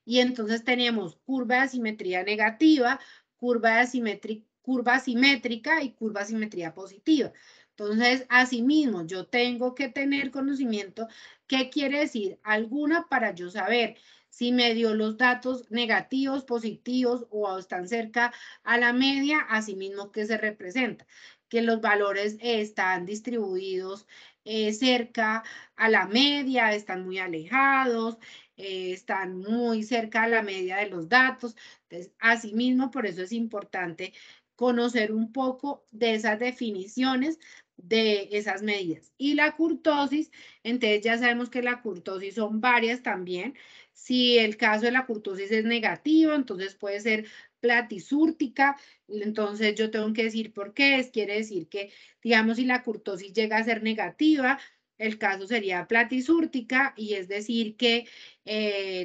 Y entonces tenemos curva de asimetría negativa, curva asimétrica y curva de asimetría positiva. Entonces, asimismo, yo tengo que tener conocimiento qué quiere decir alguna para yo saber si me dio los datos negativos, positivos o están cerca a la media, asimismo que se representa, que los valores están distribuidos cerca a la media, están muy alejados, están muy cerca a la media de los datos. Entonces, asimismo, por eso es importante conocer un poco de esas definiciones de esas medidas. Y la curtosis, entonces ya sabemos que la curtosis son varias también. Si el caso de la curtosis es negativo, entonces puede ser platisúrtica. Entonces yo tengo que decir por qué. Quiere decir que, digamos, si la curtosis llega a ser negativa, el caso sería platisúrtica, y es decir que,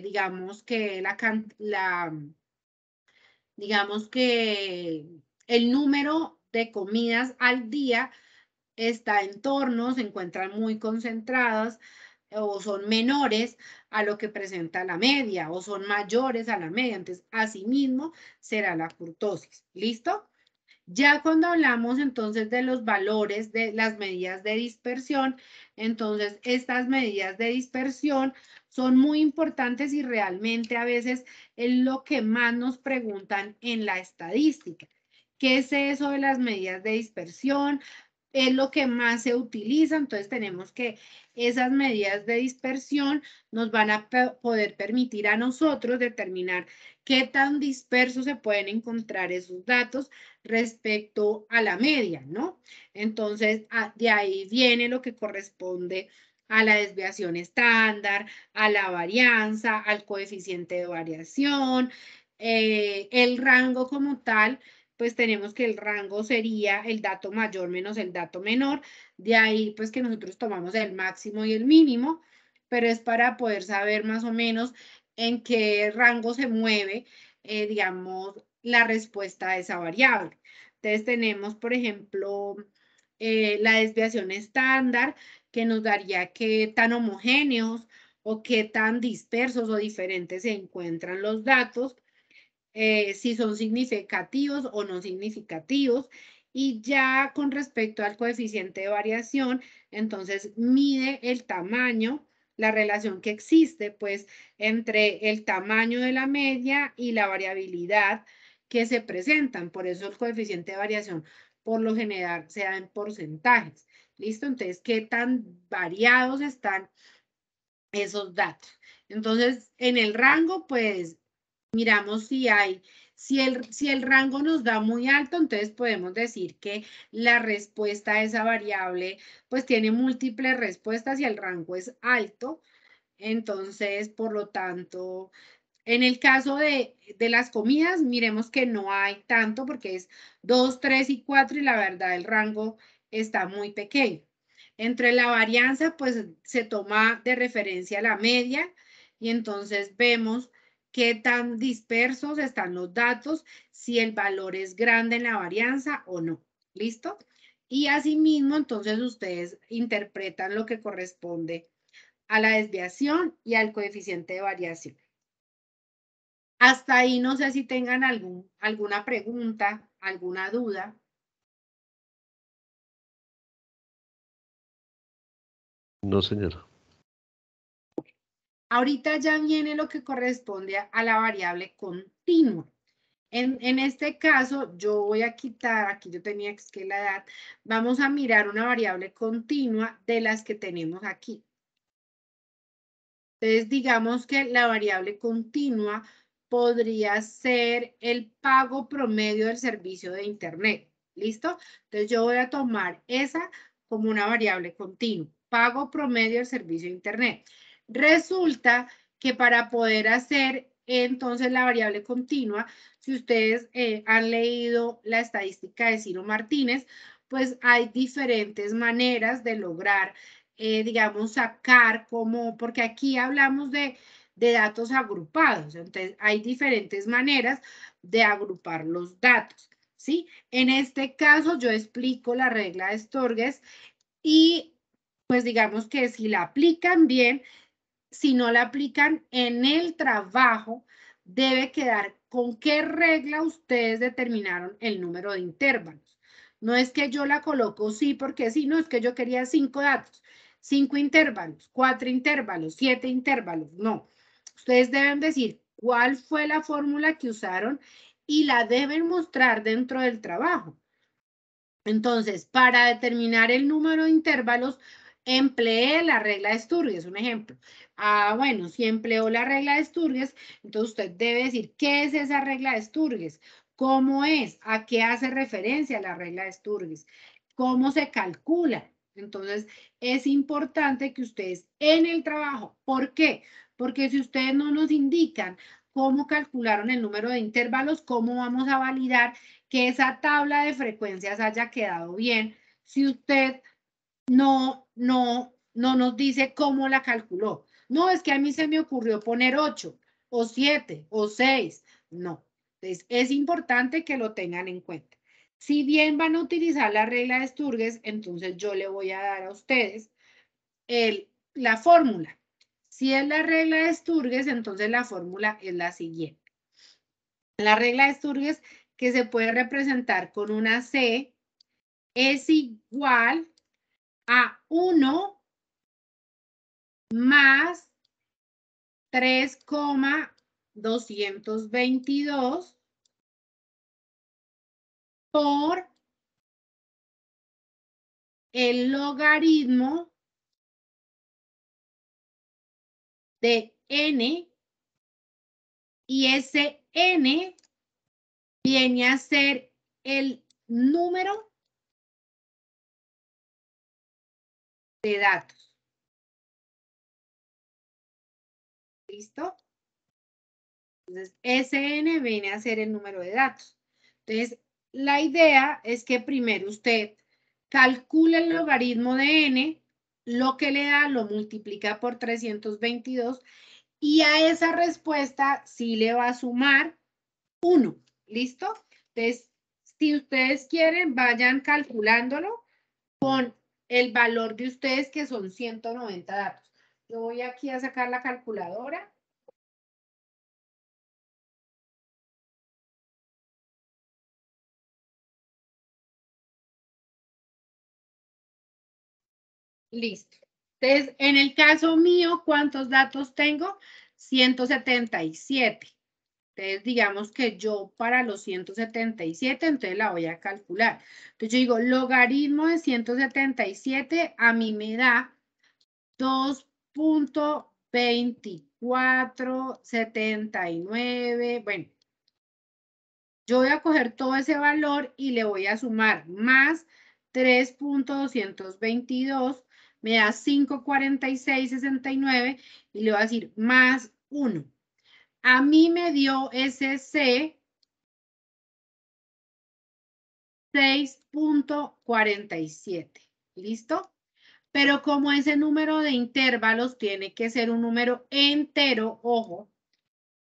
digamos que digamos que el número de comidas al día está en torno, se encuentran muy concentradas o son menores a lo que presenta la media o son mayores a la media. Entonces, asimismo, será la curtosis. ¿Listo? Ya cuando hablamos entonces de los valores de las medidas de dispersión, entonces estas medidas de dispersión son muy importantes y realmente a veces es lo que más nos preguntan en la estadística. ¿Qué es eso de las medidas de dispersión? Es lo que más se utiliza. Entonces tenemos que esas medidas de dispersión nos van a poder permitir a nosotros determinar qué tan dispersos se pueden encontrar esos datos respecto a la media, ¿no? Entonces, de ahí viene lo que corresponde a la desviación estándar, a la varianza, al coeficiente de variación, el rango como tal. Pues tenemos que el rango sería el dato mayor menos el dato menor. De ahí, pues que nosotros tomamos el máximo y el mínimo, pero es para poder saber más o menos en qué rango se mueve, digamos, la respuesta a esa variable. Entonces tenemos, por ejemplo, la desviación estándar, que nos daría qué tan homogéneos o qué tan dispersos o diferentes se encuentran los datos, si son significativos o no significativos. Y ya con respecto al coeficiente de variación, entonces mide el tamaño, la relación que existe, pues, entre el tamaño de la media y la variabilidad que se presentan. Por eso el coeficiente de variación, por lo general, se da en porcentajes. ¿Listo? Entonces, ¿qué tan variados están esos datos? Entonces, en el rango, pues, miramos si hay, si el rango nos da muy alto, entonces podemos decir que la respuesta a esa variable, pues, tiene múltiples respuestas y el rango es alto. Entonces, por lo tanto, en el caso de las comidas, miremos que no hay tanto porque es 2, 3 y 4 y la verdad el rango está muy pequeño. Entre la varianza, pues se toma de referencia la media y entonces vemos qué tan dispersos están los datos, si el valor es grande en la varianza o no. ¿Listo? Y asimismo, entonces ustedes interpretan lo que corresponde a la desviación y al coeficiente de variación. Hasta ahí no sé si tengan alguna pregunta, alguna duda. No, señora. Ahorita ya viene lo que corresponde a la variable continua. En este caso, yo voy a quitar, aquí yo tenía que la edad, vamos a mirar una variable continua de las que tenemos aquí. Entonces, digamos que la variable continua podría ser el pago promedio del servicio de Internet. ¿Listo? Entonces, yo voy a tomar esa como una variable continua. Pago promedio del servicio de Internet. Resulta que para poder hacer entonces la variable continua, si ustedes han leído la estadística de Ciro Martínez, pues hay diferentes maneras de lograr digamos, sacar como, porque aquí hablamos de datos agrupados, entonces hay diferentes maneras de agrupar los datos, ¿sí? En este caso yo explico la regla de Sturges y pues digamos que si la aplican bien, si no la aplican en el trabajo, debe quedar con qué regla ustedes determinaron el número de intervalos. No es que yo la coloco sí porque sí, no es que yo quería 5 datos, 5 intervalos, 4 intervalos, 7 intervalos, no. Ustedes deben decir cuál fue la fórmula que usaron y la deben mostrar dentro del trabajo. Entonces, para determinar el número de intervalos, empleé la regla de Sturges, un ejemplo. Bueno, si empleó la regla de Sturges, entonces usted debe decir, ¿qué es esa regla de Sturges? ¿Cómo es? ¿A qué hace referencia la regla de Sturges? ¿Cómo se calcula? Entonces, es importante que ustedes en el trabajo, ¿por qué? Porque si ustedes no nos indican cómo calcularon el número de intervalos, ¿cómo vamos a validar que esa tabla de frecuencias haya quedado bien si usted no nos dice cómo la calculó? No, es que a mí se me ocurrió poner 8 o 7 o 6. No. Entonces, es importante que lo tengan en cuenta. Si bien van a utilizar la regla de Sturges, entonces yo le voy a dar a ustedes la fórmula. Si es la regla de Sturges, entonces la fórmula es la siguiente. La regla de Sturges, que se puede representar con una C, es igual a 1 más 3,222 por el logaritmo de n, y ese n viene a ser el número de datos. ¿Listo? Entonces, SN viene a ser el número de datos. Entonces, la idea es que primero usted calcule el logaritmo de n, lo que le da lo multiplica por 322 Y a esa respuesta sí le va a sumar 1. ¿Listo? Entonces, si ustedes quieren, vayan calculándolo con el valor de ustedes, que son 190 datos. Yo voy aquí a sacar la calculadora. Listo. Entonces, en el caso mío, ¿cuántos datos tengo? 177. Entonces, digamos que yo para los 177, entonces la voy a calcular. Entonces, yo digo, logaritmo de 177 a mí me da 2.2479. Bueno, yo voy a coger todo ese valor y le voy a sumar más 3.222, me da 546.69 y le voy a decir más 1. A mí me dio ese C 6.47. ¿Listo? Pero como ese número de intervalos tiene que ser un número entero, ojo,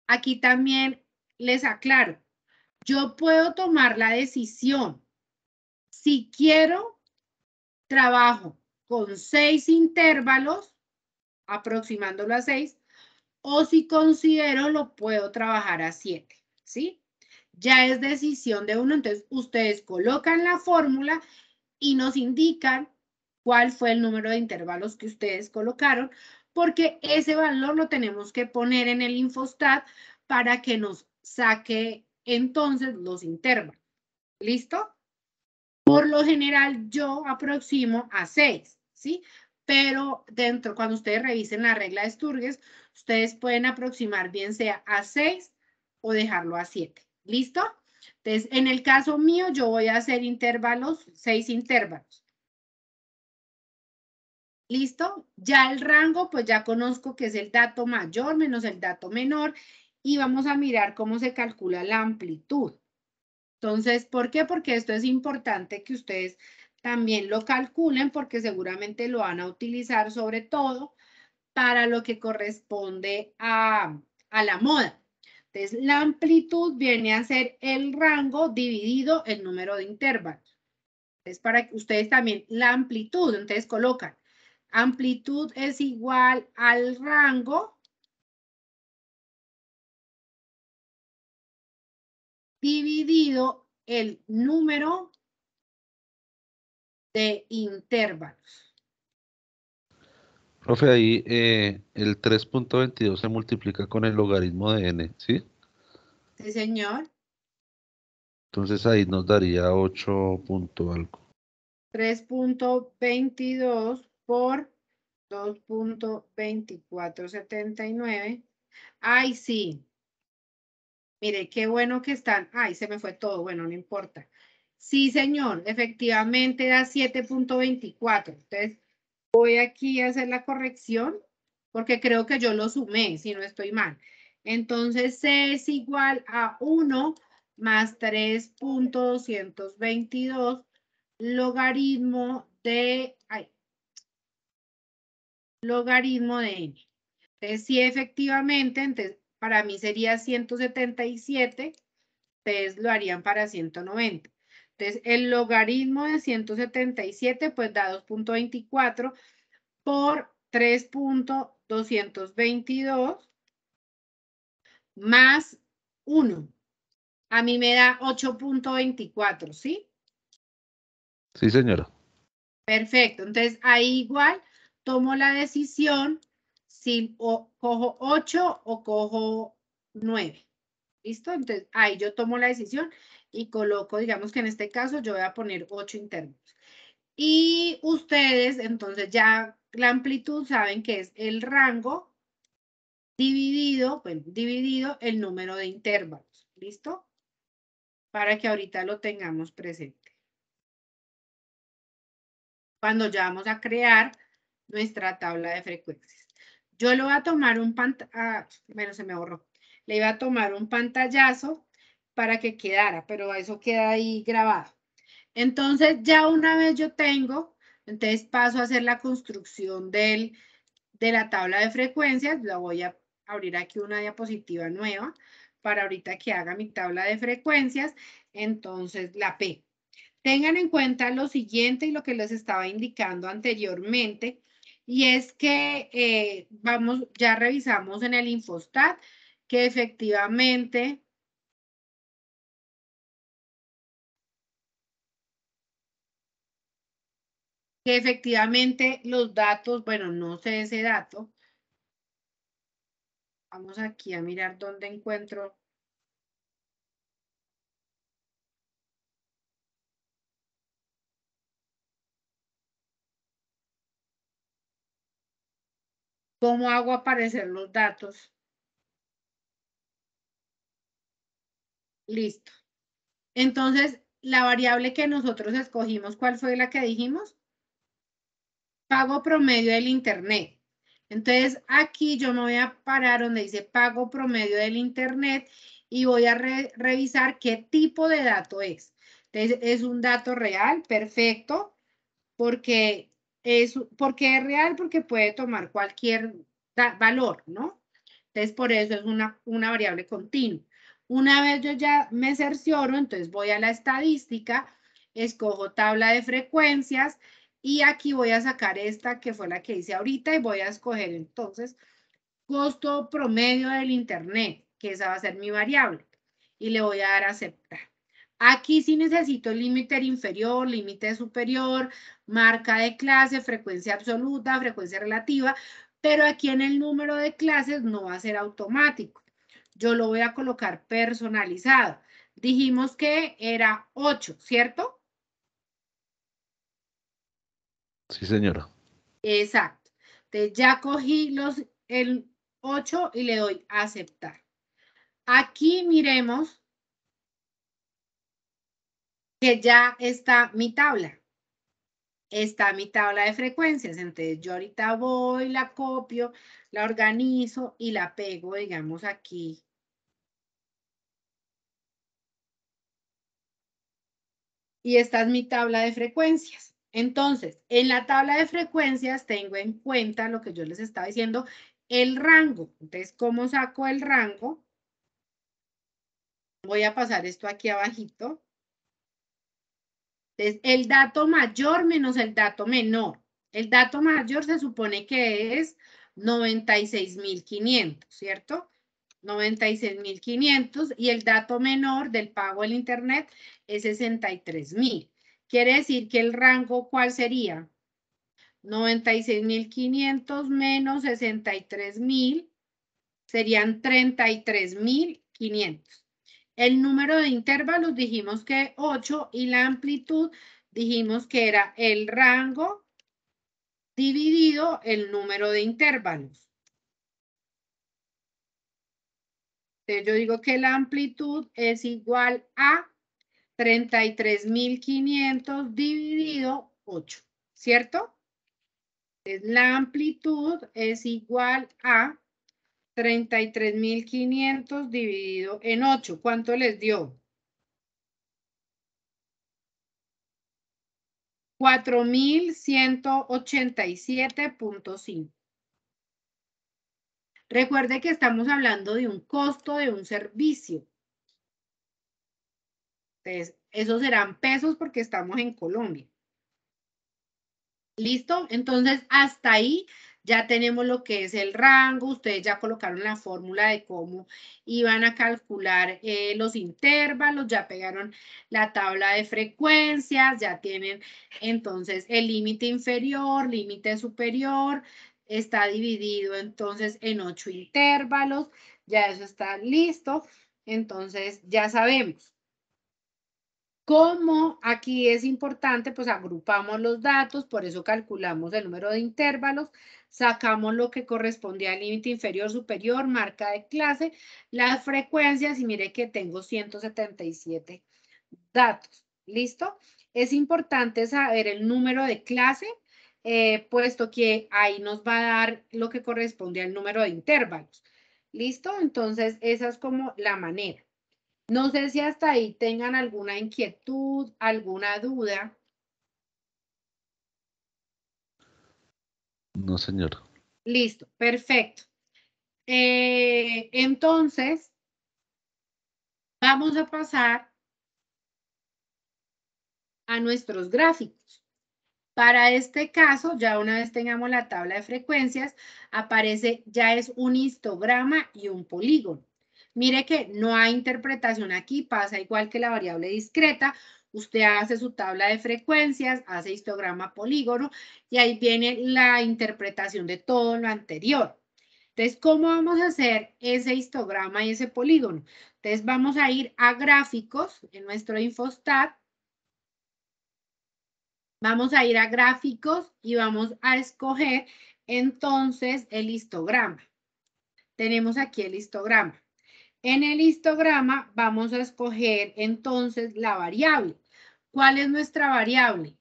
aquí también les aclaro, yo puedo tomar la decisión. Si quiero, trabajo con 6 intervalos, aproximándolo a 6, o si considero, lo puedo trabajar a 7, ¿sí? Ya es decisión de uno, entonces ustedes colocan la fórmula y nos indican cuál fue el número de intervalos que ustedes colocaron, porque ese valor lo tenemos que poner en el infostat para que nos saque entonces los intervalos. ¿Listo? Por lo general yo aproximo a 6, ¿sí? Pero dentro, cuando ustedes revisen la regla de Sturges, ustedes pueden aproximar bien sea a 6 o dejarlo a 7. ¿Listo? Entonces, en el caso mío, yo voy a hacer intervalos, 6 intervalos. ¿Listo? Ya el rango, pues ya conozco que es el dato mayor menos el dato menor y vamos a mirar cómo se calcula la amplitud. Entonces, ¿por qué? Porque esto es importante que ustedes también lo calculen porque seguramente lo van a utilizar sobre todo para lo que corresponde a la moda. Entonces, la amplitud viene a ser el rango dividido el número de intervalos. Entonces, para que ustedes también, la amplitud, entonces colocan, amplitud es igual al rango dividido el número de intervalos. Profe, ahí el 3.22 se multiplica con el logaritmo de n, ¿sí? Sí, señor. Entonces ahí nos daría 8 punto algo. 3.22 por 2.2479. Ay, sí. Mire, qué bueno que están. Ay, se me fue todo. Bueno, no importa. Sí, señor. Efectivamente da 7.24. Entonces, voy aquí a hacer la corrección porque creo que yo lo sumé, si no estoy mal. Entonces, C es igual a 1 más 3.222 logaritmo de, logaritmo de n. Entonces, sí, efectivamente, entonces, para mí sería 177, ustedes lo harían para 190. Entonces, el logaritmo de 177, pues da 2.24 por 3.222 más 1. A mí me da 8.24, ¿sí? Sí, señora. Perfecto. Entonces, ahí igual tomo la decisión si cojo 8 o cojo 9. ¿Listo? Entonces, ahí yo tomo la decisión y coloco, digamos que en este caso yo voy a poner 8 intervalos. Y ustedes, entonces ya la amplitud saben que es el rango dividido, bueno, dividido el número de intervalos. ¿Listo? Para que ahorita lo tengamos presente. Cuando ya vamos a crear nuestra tabla de frecuencias. Yo le voy a tomar un pantallazo, bueno, se me borró. Le iba a tomar un pantallazo para que quedara, pero eso queda ahí grabado. Entonces, ya una vez yo tengo, entonces paso a hacer la construcción de la tabla de frecuencias, la voy a abrir aquí una diapositiva nueva para ahorita que haga mi tabla de frecuencias. Entonces la pego. Tengan en cuenta lo siguiente y lo que les estaba indicando anteriormente, y es que ya revisamos en el Infostat que efectivamente los datos, bueno, no sé ese dato. Vamos aquí a mirar dónde encuentro. ¿Cómo hago aparecer los datos? Listo. Entonces, la variable que nosotros escogimos, ¿cuál fue la que dijimos? Pago promedio del Internet. Entonces, aquí yo me voy a parar donde dice pago promedio del Internet y voy a revisar qué tipo de dato es. Entonces, es un dato real, perfecto, porque es real, porque puede tomar cualquier valor, ¿no? Entonces, por eso es una variable continua. Una vez yo ya me cercioro, entonces voy a la estadística, escojo tabla de frecuencias y aquí voy a sacar esta que fue la que hice ahorita y voy a escoger entonces costo promedio del Internet, que esa va a ser mi variable. Y le voy a dar a aceptar. Aquí sí necesito límite inferior, límite superior, marca de clase, frecuencia absoluta, frecuencia relativa, pero aquí en el número de clases no va a ser automático. Yo lo voy a colocar personalizado. Dijimos que era 8, ¿cierto? Sí, señora. Exacto. Entonces ya cogí el 8 y le doy a aceptar. Aquí miremos que ya está mi tabla. Está mi tabla de frecuencias. Entonces yo ahorita voy, la copio, la organizo y la pego, digamos, aquí. Y esta es mi tabla de frecuencias. Entonces, en la tabla de frecuencias tengo en cuenta lo que yo les estaba diciendo, el rango. Entonces, ¿cómo saco el rango? Voy a pasar esto aquí abajito. Entonces, el dato mayor menos el dato menor. El dato mayor se supone que es 96.500, ¿cierto? 96.500 y el dato menor del pago del Internet es 63.000. Quiere decir que el rango, ¿cuál sería? 96.500 menos 63.000 serían 33.500. El número de intervalos dijimos que 8 y la amplitud dijimos que era el rango dividido el número de intervalos. Entonces yo digo que la amplitud es igual a 33.500 dividido 8, ¿cierto? Entonces la amplitud es igual a 33.500 dividido en 8. ¿Cuánto les dio? 4.187.5. Recuerde que estamos hablando de un costo de un servicio. Entonces, esos serán pesos porque estamos en Colombia. ¿Listo? Entonces, hasta ahí ya tenemos lo que es el rango. Ustedes ya colocaron la fórmula de cómo iban a calcular los intervalos, ya pegaron la tabla de frecuencias, ya tienen entonces el límite inferior, límite superior, está dividido entonces en 8 intervalos, ya eso está listo. Entonces, ya sabemos. Como aquí es importante, pues agrupamos los datos, por eso calculamos el número de intervalos, sacamos lo que corresponde al límite inferior, superior, marca de clase, las frecuencias y mire que tengo 177 datos. ¿Listo? Es importante saber el número de clase, puesto que ahí nos va a dar lo que corresponde al número de intervalos. ¿Listo? Entonces, esa es como la manera. No sé si hasta ahí tengan alguna inquietud, alguna duda. No, señor. Listo, perfecto. Entonces, vamos a pasar a nuestros gráficos. Para este caso, ya una vez tengamos la tabla de frecuencias, aparece, ya es un histograma y un polígono. Mire que no hay interpretación aquí, pasa igual que la variable discreta. Usted hace su tabla de frecuencias, hace histograma, polígono, y ahí viene la interpretación de todo lo anterior. Entonces, ¿cómo vamos a hacer ese histograma y ese polígono? Entonces, vamos a ir a gráficos en nuestro Infostat. Vamos a ir a gráficos y vamos a escoger entonces el histograma. Tenemos aquí el histograma. En el histograma vamos a escoger entonces la variable. ¿Cuál es nuestra variable?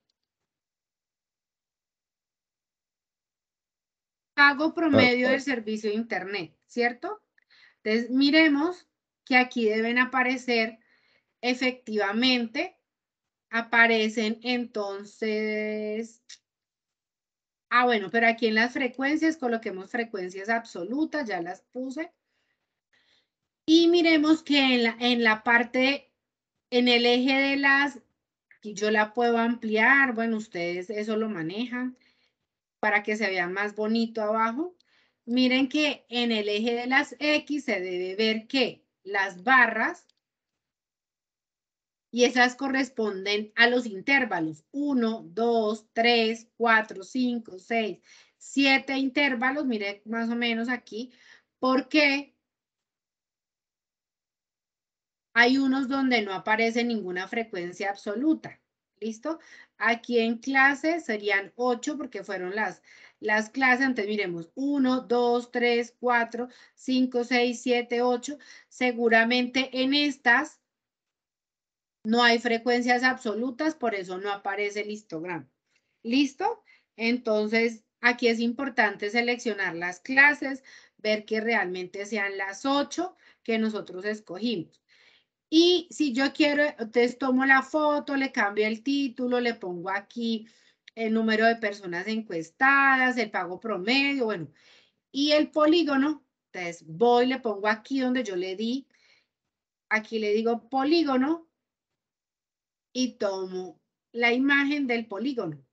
Pago promedio del servicio de Internet, ¿cierto? Entonces, miremos que aquí deben aparecer efectivamente, aparecen entonces... bueno, pero aquí en las frecuencias coloquemos frecuencias absolutas, ya las puse. Y miremos que en la parte, en el eje de las, aquí yo la puedo ampliar, bueno, ustedes eso lo manejan para que se vea más bonito abajo. Miren que en el eje de las X se debe ver que las barras, y esas corresponden a los intervalos, 1, 2, 3, 4, 5, 6, 7 intervalos, mire más o menos aquí, porque hay unos donde no aparece ninguna frecuencia absoluta, ¿listo? Aquí en clase serían 8 porque fueron las clases, entonces miremos 1, 2, 3, 4, 5, 6, 7, 8, seguramente en estas no hay frecuencias absolutas, por eso no aparece el histograma. ¿Listo? Entonces, aquí es importante seleccionar las clases, ver que realmente sean las 8 que nosotros escogimos. Y si yo quiero, entonces tomo la foto, le cambio el título, le pongo aquí el número de personas encuestadas, el pago promedio, bueno. Y el polígono, entonces voy, le pongo aquí donde yo le di, aquí le digo polígono, y tomo la imagen del polígono.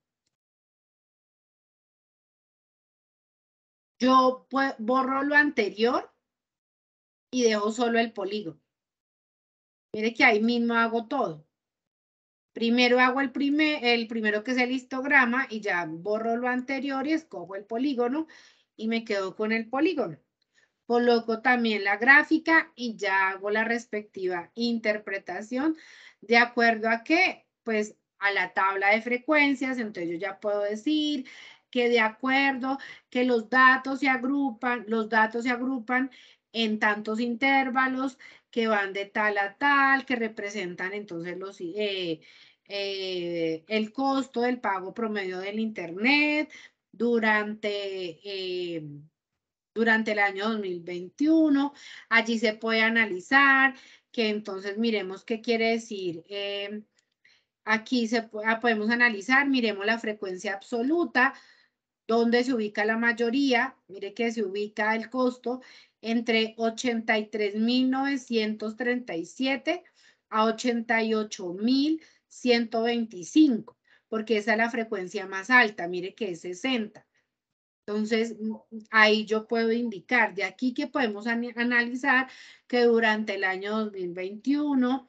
Yo borro lo anterior y dejo solo el polígono. Mire que ahí mismo hago todo. Primero hago el primero que es el histograma y ya borro lo anterior y escojo el polígono y me quedo con el polígono. Coloco también la gráfica y ya hago la respectiva interpretación de acuerdo a qué, pues a la tabla de frecuencias, entonces yo ya puedo decir que de acuerdo que los datos se agrupan en tantos intervalos que van de tal a tal, que representan entonces el costo del pago promedio del Internet durante el año 2021. Allí se puede analizar que entonces miremos qué quiere decir. Aquí podemos analizar, miremos la frecuencia absoluta, donde se ubica la mayoría. Mire que se ubica el costo entre 83.937 a 88.125, porque esa es la frecuencia más alta, mire que es 60. Entonces, ahí yo puedo indicar, de aquí que podemos analizar que durante el año 2021,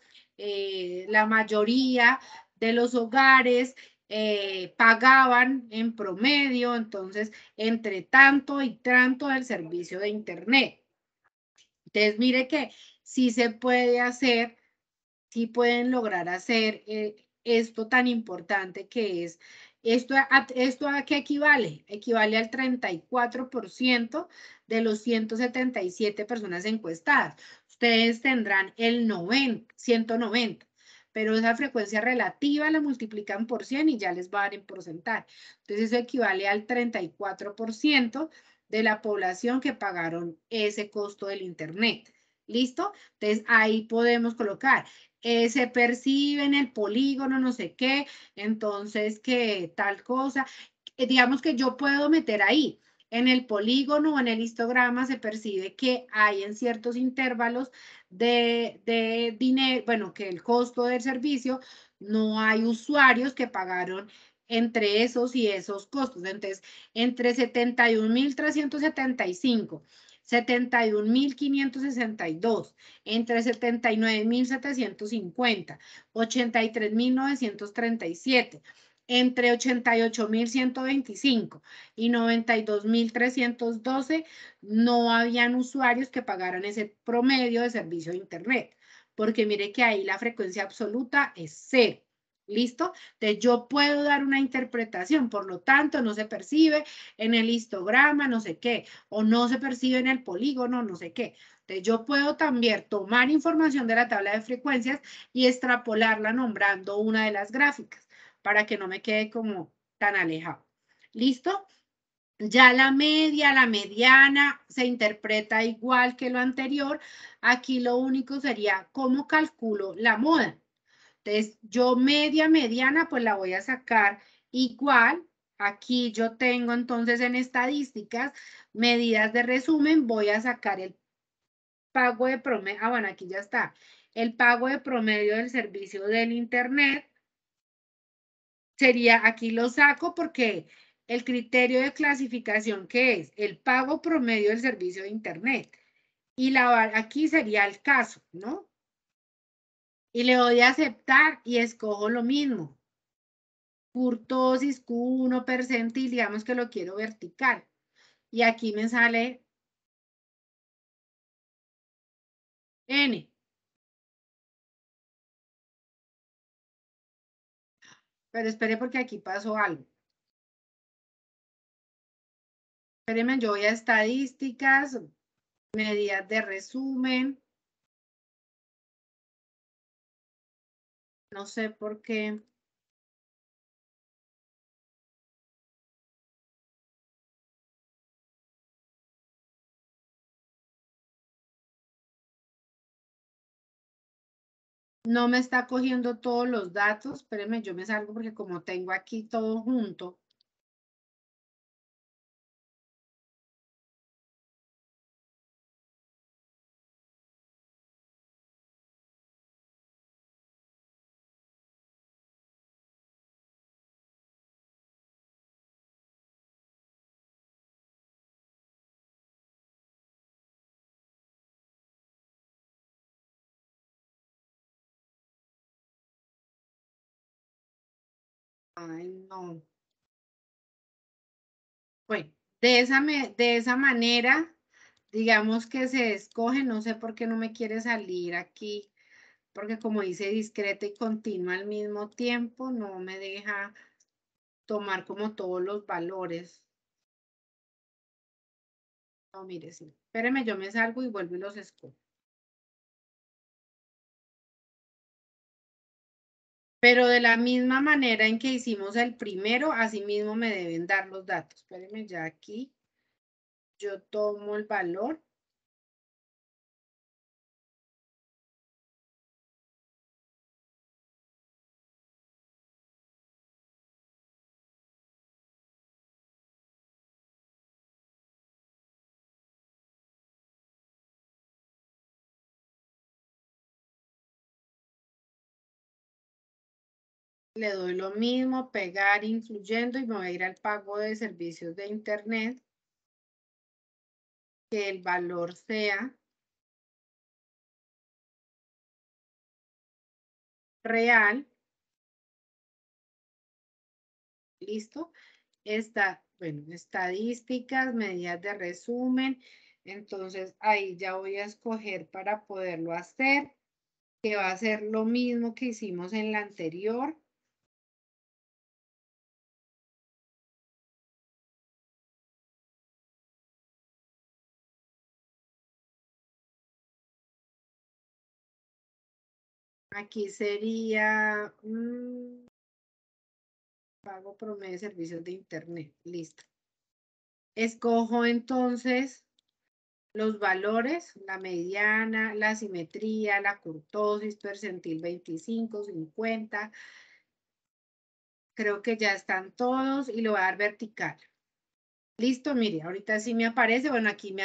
la mayoría de los hogares pagaban en promedio, entonces, entre tanto y tanto del servicio de Internet. Entonces, mire que sí se puede hacer, sí pueden lograr hacer esto tan importante que es. ¿Esto a qué equivale? Equivale al 34% de los 177 personas encuestadas. Ustedes tendrán el 190, pero esa frecuencia relativa la multiplican por 100 y ya les va a dar en porcentaje. Entonces eso equivale al 34% de la población que pagaron ese costo del Internet. ¿Listo? Entonces ahí podemos colocar. Se percibe en el polígono, no sé qué, entonces que tal cosa, digamos que yo puedo meter ahí en el polígono o en el histograma se percibe que hay en ciertos intervalos de dinero, bueno, que el costo del servicio, no hay usuarios que pagaron entre esos y esos costos. Entonces, entre 71.375, 71.562, entre 79.750, 83.937, entre 88.125 y 92.312 no habían usuarios que pagaran ese promedio de servicio de Internet, porque mire que ahí la frecuencia absoluta es 0. ¿Listo? Entonces yo puedo dar una interpretación, por lo tanto no se percibe en el histograma, no sé qué, o no se percibe en el polígono, no sé qué. Entonces yo puedo también tomar información de la tabla de frecuencias y extrapolarla nombrando una de las gráficas, para que no me quede como tan alejado. ¿Listo? Ya la media, la mediana, se interpreta igual que lo anterior. Aquí lo único sería cómo calculo la moda. Entonces, yo media, mediana, pues la voy a sacar igual. Aquí yo tengo entonces en estadísticas, medidas de resumen, voy a sacar el pago de promedio. Ah, bueno, aquí ya está. El pago de promedio del servicio del Internet. Sería, aquí lo saco porque el criterio de clasificación, ¿qué es? El pago promedio del servicio de Internet. Y aquí sería el caso, ¿no? Y le doy a aceptar y escojo lo mismo. Kurtosis, Q1, percentil, digamos que lo quiero vertical. Y aquí me sale N. Pero espere porque aquí pasó algo. Espérenme, yo voy a estadísticas, medidas de resumen. No sé por qué. No me está cogiendo todos los datos. Espérenme, yo me salgo porque como tengo aquí todo junto. Ay, no. Bueno, de esa manera, digamos que se escoge, no sé por qué no me quiere salir aquí, porque como dice discreta y continua al mismo tiempo, no me deja tomar como todos los valores. No, mire, sí. Espéreme, yo me salgo y vuelvo y los escojo. Pero de la misma manera en que hicimos el primero, así mismo me deben dar los datos. Espérenme ya aquí. Yo tomo el valor. Le doy lo mismo, pegar, incluyendo, y me voy a ir al pago de servicios de Internet. Que el valor sea real. ¿Listo? Bueno, estadísticas, medidas de resumen. Entonces, ahí ya voy a escoger para poderlo hacer, que va a ser lo mismo que hicimos en la anterior. Aquí sería pago promedio de servicios de Internet. Listo. Escojo entonces los valores, la mediana, la simetría, la kurtosis, percentil 25, 50. Creo que ya están todos y lo voy a dar vertical. Listo, mire, ahorita sí me aparece, bueno, aquí me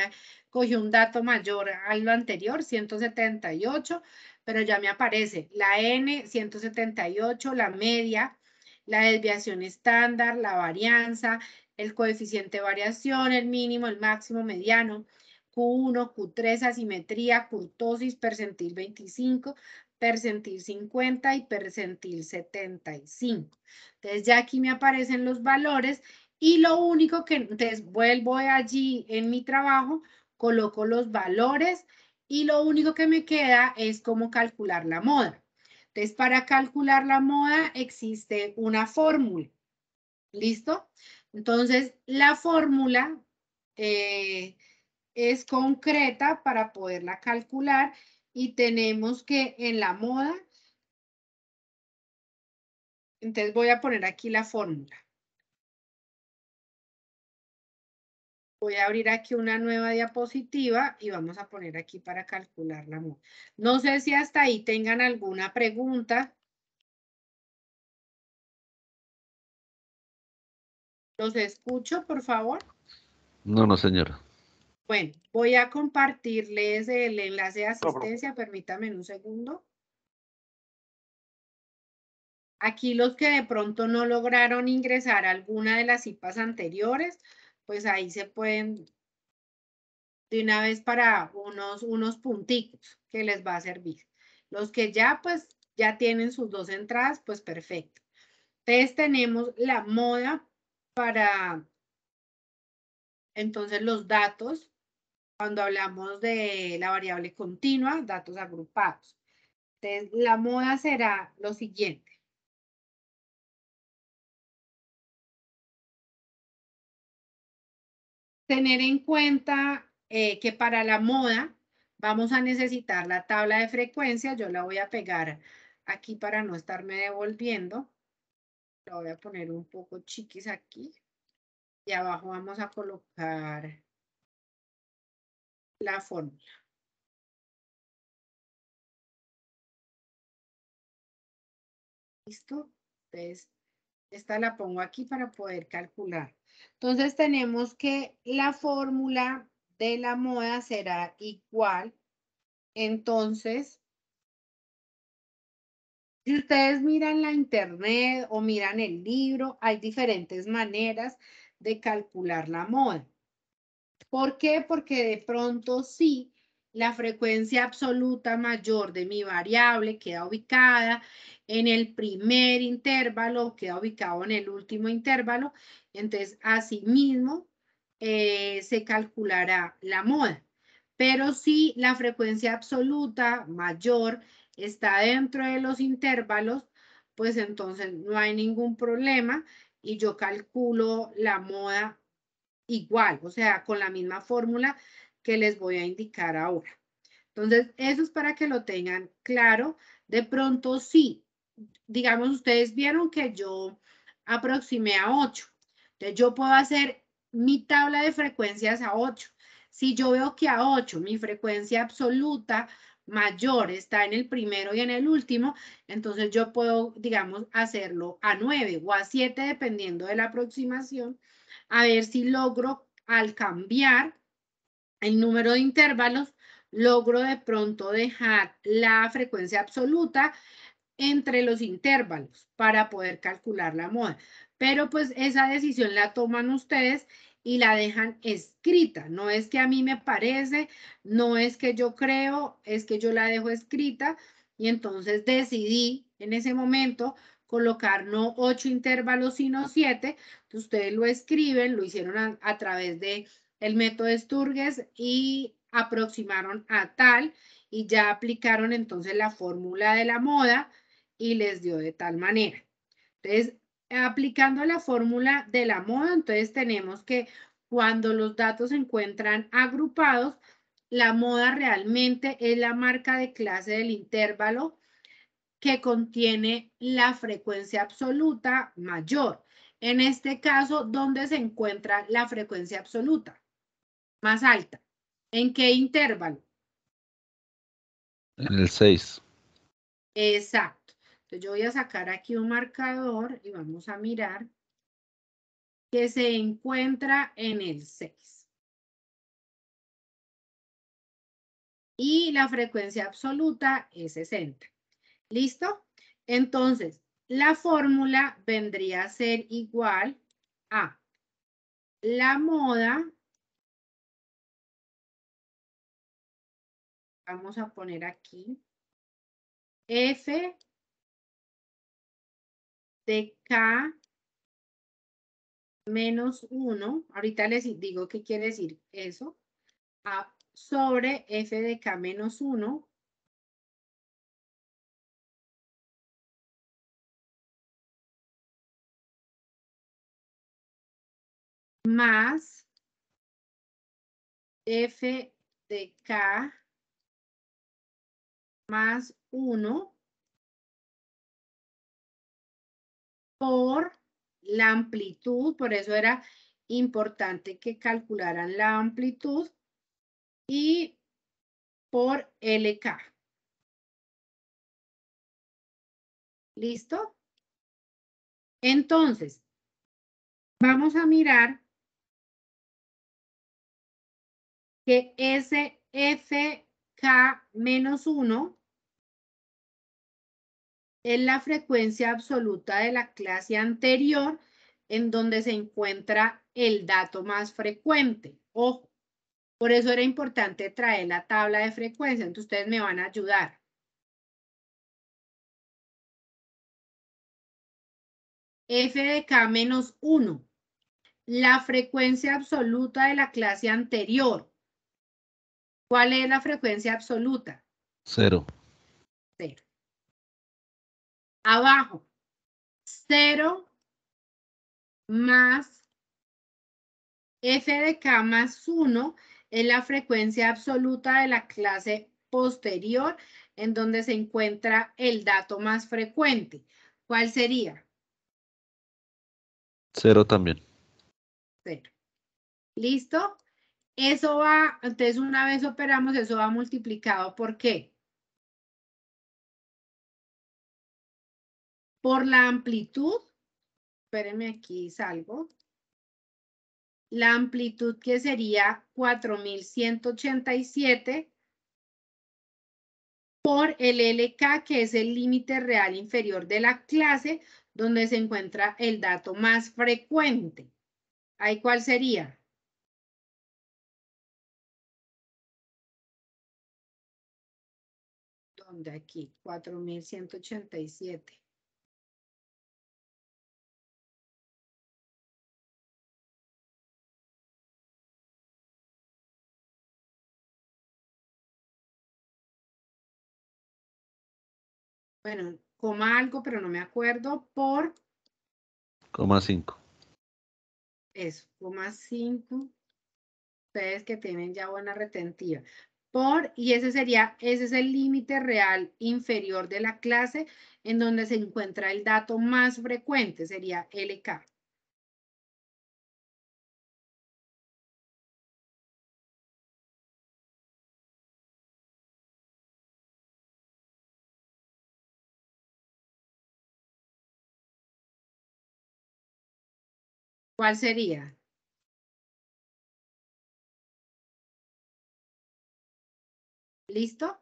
cogió un dato mayor a lo anterior, 178, pero ya me aparece la N, 178, la media, la desviación estándar, la varianza, el coeficiente de variación, el mínimo, el máximo, mediano, Q1, Q3, asimetría, kurtosis, percentil 25, percentil 50 y percentil 75. Entonces ya aquí me aparecen los valores. Y lo único que, entonces vuelvo allí en mi trabajo, coloco los valores y lo único que me queda es cómo calcular la moda. Entonces, para calcular la moda existe una fórmula. ¿Listo? Entonces, la fórmula es concreta para poderla calcular y tenemos que en la moda, entonces voy a poner aquí la fórmula. Voy a abrir aquí una nueva diapositiva y vamos a poner aquí para calcular la moda. No sé si hasta ahí tengan alguna pregunta. ¿Los escucho, por favor? No, no, señora. Bueno, voy a compartirles el enlace de No, profe. asistencia. Permítanme un segundo. Aquí los que de pronto no lograron ingresar a alguna de las IPAs anteriores, pues ahí se pueden de una vez para unos punticos que les va a servir. Los que ya, pues, ya tienen sus dos entradas, pues perfecto. Entonces tenemos la moda para, entonces los datos, cuando hablamos de la variable continua, datos agrupados. Entonces la moda será lo siguiente. Tener en cuenta que para la moda vamos a necesitar la tabla de frecuencia. Yo la voy a pegar aquí para no estarme devolviendo. La voy a poner un poco chiquis aquí. Y abajo vamos a colocar la fórmula. ¿Listo? Entonces, esta la pongo aquí para poder calcular. Entonces, tenemos que la fórmula de la moda será igual. Entonces, si ustedes miran la internet o miran el libro, hay diferentes maneras de calcular la moda. ¿Por qué? Porque de pronto sí, la frecuencia absoluta mayor de mi variable queda ubicada en el primer intervalo, queda ubicado en el último intervalo. Entonces, asimismo, se calculará la moda. Pero si la frecuencia absoluta mayor está dentro de los intervalos, pues entonces no hay ningún problema y yo calculo la moda igual, o sea, con la misma fórmula que les voy a indicar ahora. Entonces, eso es para que lo tengan claro. De pronto, sí, digamos, ustedes vieron que yo aproximé a 8. Entonces, yo puedo hacer mi tabla de frecuencias a 8. Si yo veo que a 8 mi frecuencia absoluta mayor está en el primero y en el último, entonces yo puedo, digamos, hacerlo a 9 o a 7, dependiendo de la aproximación, a ver si logro, al cambiar el número de intervalos, logro de pronto dejar la frecuencia absoluta entre los intervalos para poder calcular la moda. Pero pues esa decisión la toman ustedes y la dejan escrita. No es que a mí me parece, no es que yo creo, es que yo la dejo escrita y entonces decidí en ese momento colocar no 8 intervalos, sino 7. Ustedes lo escriben, lo hicieron a través de el método Sturges y aproximaron a tal y ya aplicaron entonces la fórmula de la moda y les dio de tal manera. Entonces, aplicando la fórmula de la moda, entonces tenemos que cuando los datos se encuentran agrupados, la moda realmente es la marca de clase del intervalo que contiene la frecuencia absoluta mayor. En este caso, ¿dónde se encuentra la frecuencia absoluta más alta? ¿En qué intervalo? En el 6. Exacto. Entonces yo voy a sacar aquí un marcador y vamos a mirar. que se encuentra en el 6. Y la frecuencia absoluta es 60. ¿Listo? Entonces, la fórmula vendría a ser igual a la moda. Vamos a poner aquí F de K menos 1. Ahorita les digo qué quiere decir eso. Sobre F de K menos 1 más F de K más 1 por la amplitud. Por eso era importante que calcularan la amplitud y por LK. ¿Listo? Entonces, vamos a mirar que ese FK menos 1 es la frecuencia absoluta de la clase anterior en donde se encuentra el dato más frecuente. Ojo, por eso era importante traer la tabla de frecuencia. Entonces, ustedes me van a ayudar. F de K menos 1. La frecuencia absoluta de la clase anterior. ¿Cuál es la frecuencia absoluta? 0. 0. Abajo, 0 más F de K más 1 es la frecuencia absoluta de la clase posterior en donde se encuentra el dato más frecuente. ¿Cuál sería? 0 también. 0. ¿Listo? Eso va, entonces una vez operamos, eso va multiplicado. ¿Por qué? Por la amplitud. Espérenme aquí, salgo. La amplitud que sería 4187 por el LK, que es el límite real inferior de la clase, donde se encuentra el dato más frecuente. ¿Ahí cuál sería? ¿Dónde? Aquí, 4187. Bueno, coma algo, pero no me acuerdo, por... 0,5. Eso, coma 5. Ustedes que tienen ya buena retentiva. Y ese es el límite real inferior de la clase en donde se encuentra el dato más frecuente, sería LK. ¿Cuál sería? ¿Listo?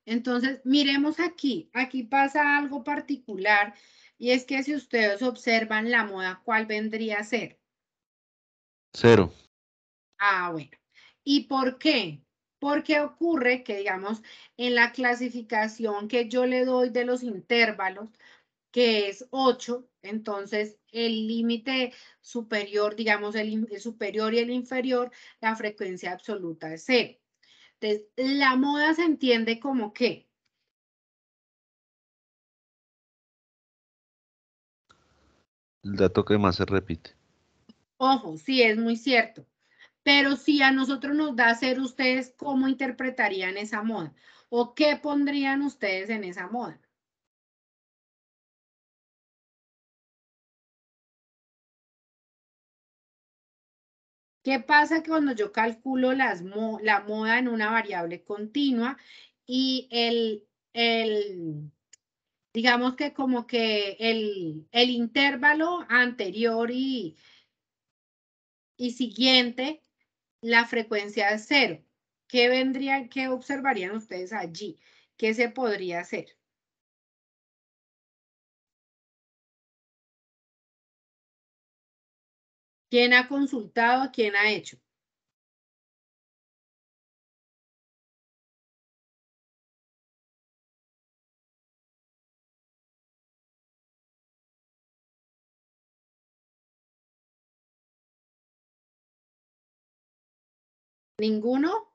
Entonces, miremos aquí. Aquí pasa algo particular y es que si ustedes observan la moda, ¿cuál vendría a ser? 0. Ah, bueno. ¿Y por qué? Porque ocurre que, digamos, en la clasificación que yo le doy de los intervalos, que es 8, entonces el límite superior, digamos, el superior y el inferior, la frecuencia absoluta es 0. Entonces, la moda se entiende como ¿qué? El dato que más se repite. Ojo, sí, es muy cierto. Pero si a nosotros nos da 0, ¿ustedes cómo interpretarían esa moda? ¿O qué pondrían ustedes en esa moda? ¿Qué pasa cuando yo calculo la moda en una variable continua y digamos que como que el intervalo anterior y y siguiente, la frecuencia es 0. ¿Qué observarían ustedes allí? ¿Qué se podría hacer? ¿Quién ha consultado? ¿Quién ha hecho? ¿Ninguno?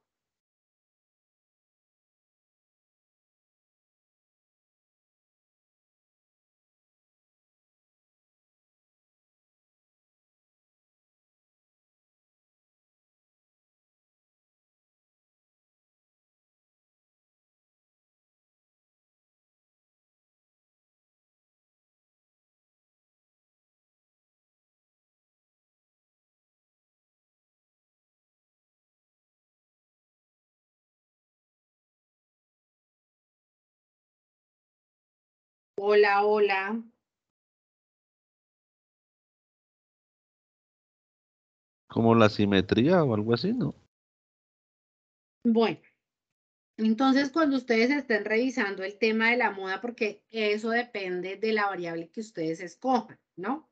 Hola, hola. Como la simetría o algo así, ¿no? Bueno, entonces cuando ustedes estén revisando el tema de la moda, porque eso depende de la variable que ustedes escojan, ¿no?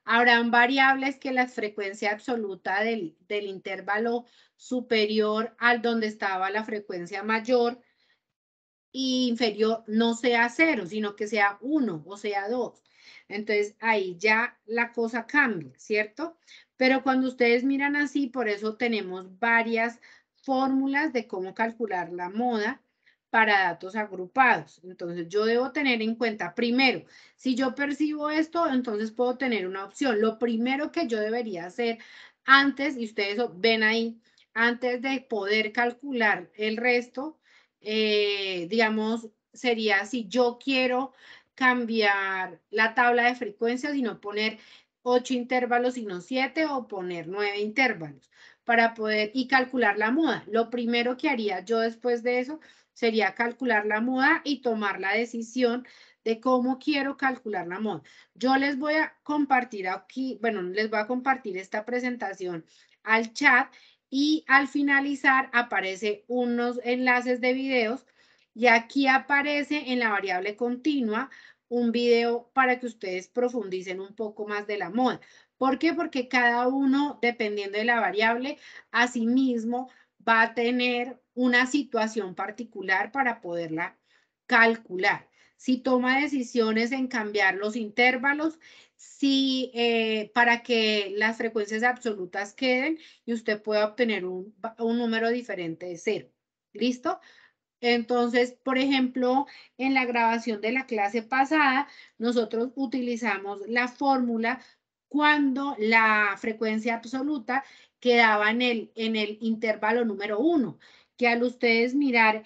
Habrán variables que la frecuencia absoluta del intervalo superior al donde estaba la frecuencia mayor y inferior no sea 0, sino que sea 1 o sea 2. Entonces ahí ya la cosa cambia, ¿cierto? Pero cuando ustedes miran así, por eso tenemos varias fórmulas de cómo calcular la moda para datos agrupados. Entonces yo debo tener en cuenta, primero, si yo percibo esto, entonces puedo tener una opción. Lo primero que yo debería hacer antes, y ustedes ven ahí, antes de poder calcular el resto, digamos, sería si yo quiero cambiar la tabla de frecuencias y no poner 8 intervalos sino 7 o poner 9 intervalos para poder y calcular la moda. Lo primero que haría yo después de eso sería calcular la moda y tomar la decisión de cómo quiero calcular la moda. Yo les voy a compartir aquí, bueno, les voy a compartir esta presentación al chat y al finalizar aparece unos enlaces de videos y aquí aparece en la variable continua un video para que ustedes profundicen un poco más de la moda. ¿Por qué? Porque cada uno, dependiendo de la variable, asimismo va a tener una situación particular para poderla calcular. Si toma decisiones en cambiar los intervalos, si para que las frecuencias absolutas queden y usted pueda obtener un número diferente de 0. ¿Listo? Entonces, por ejemplo, en la grabación de la clase pasada, nosotros utilizamos la fórmula cuando la frecuencia absoluta quedaba en el intervalo número 1, que al ustedes mirar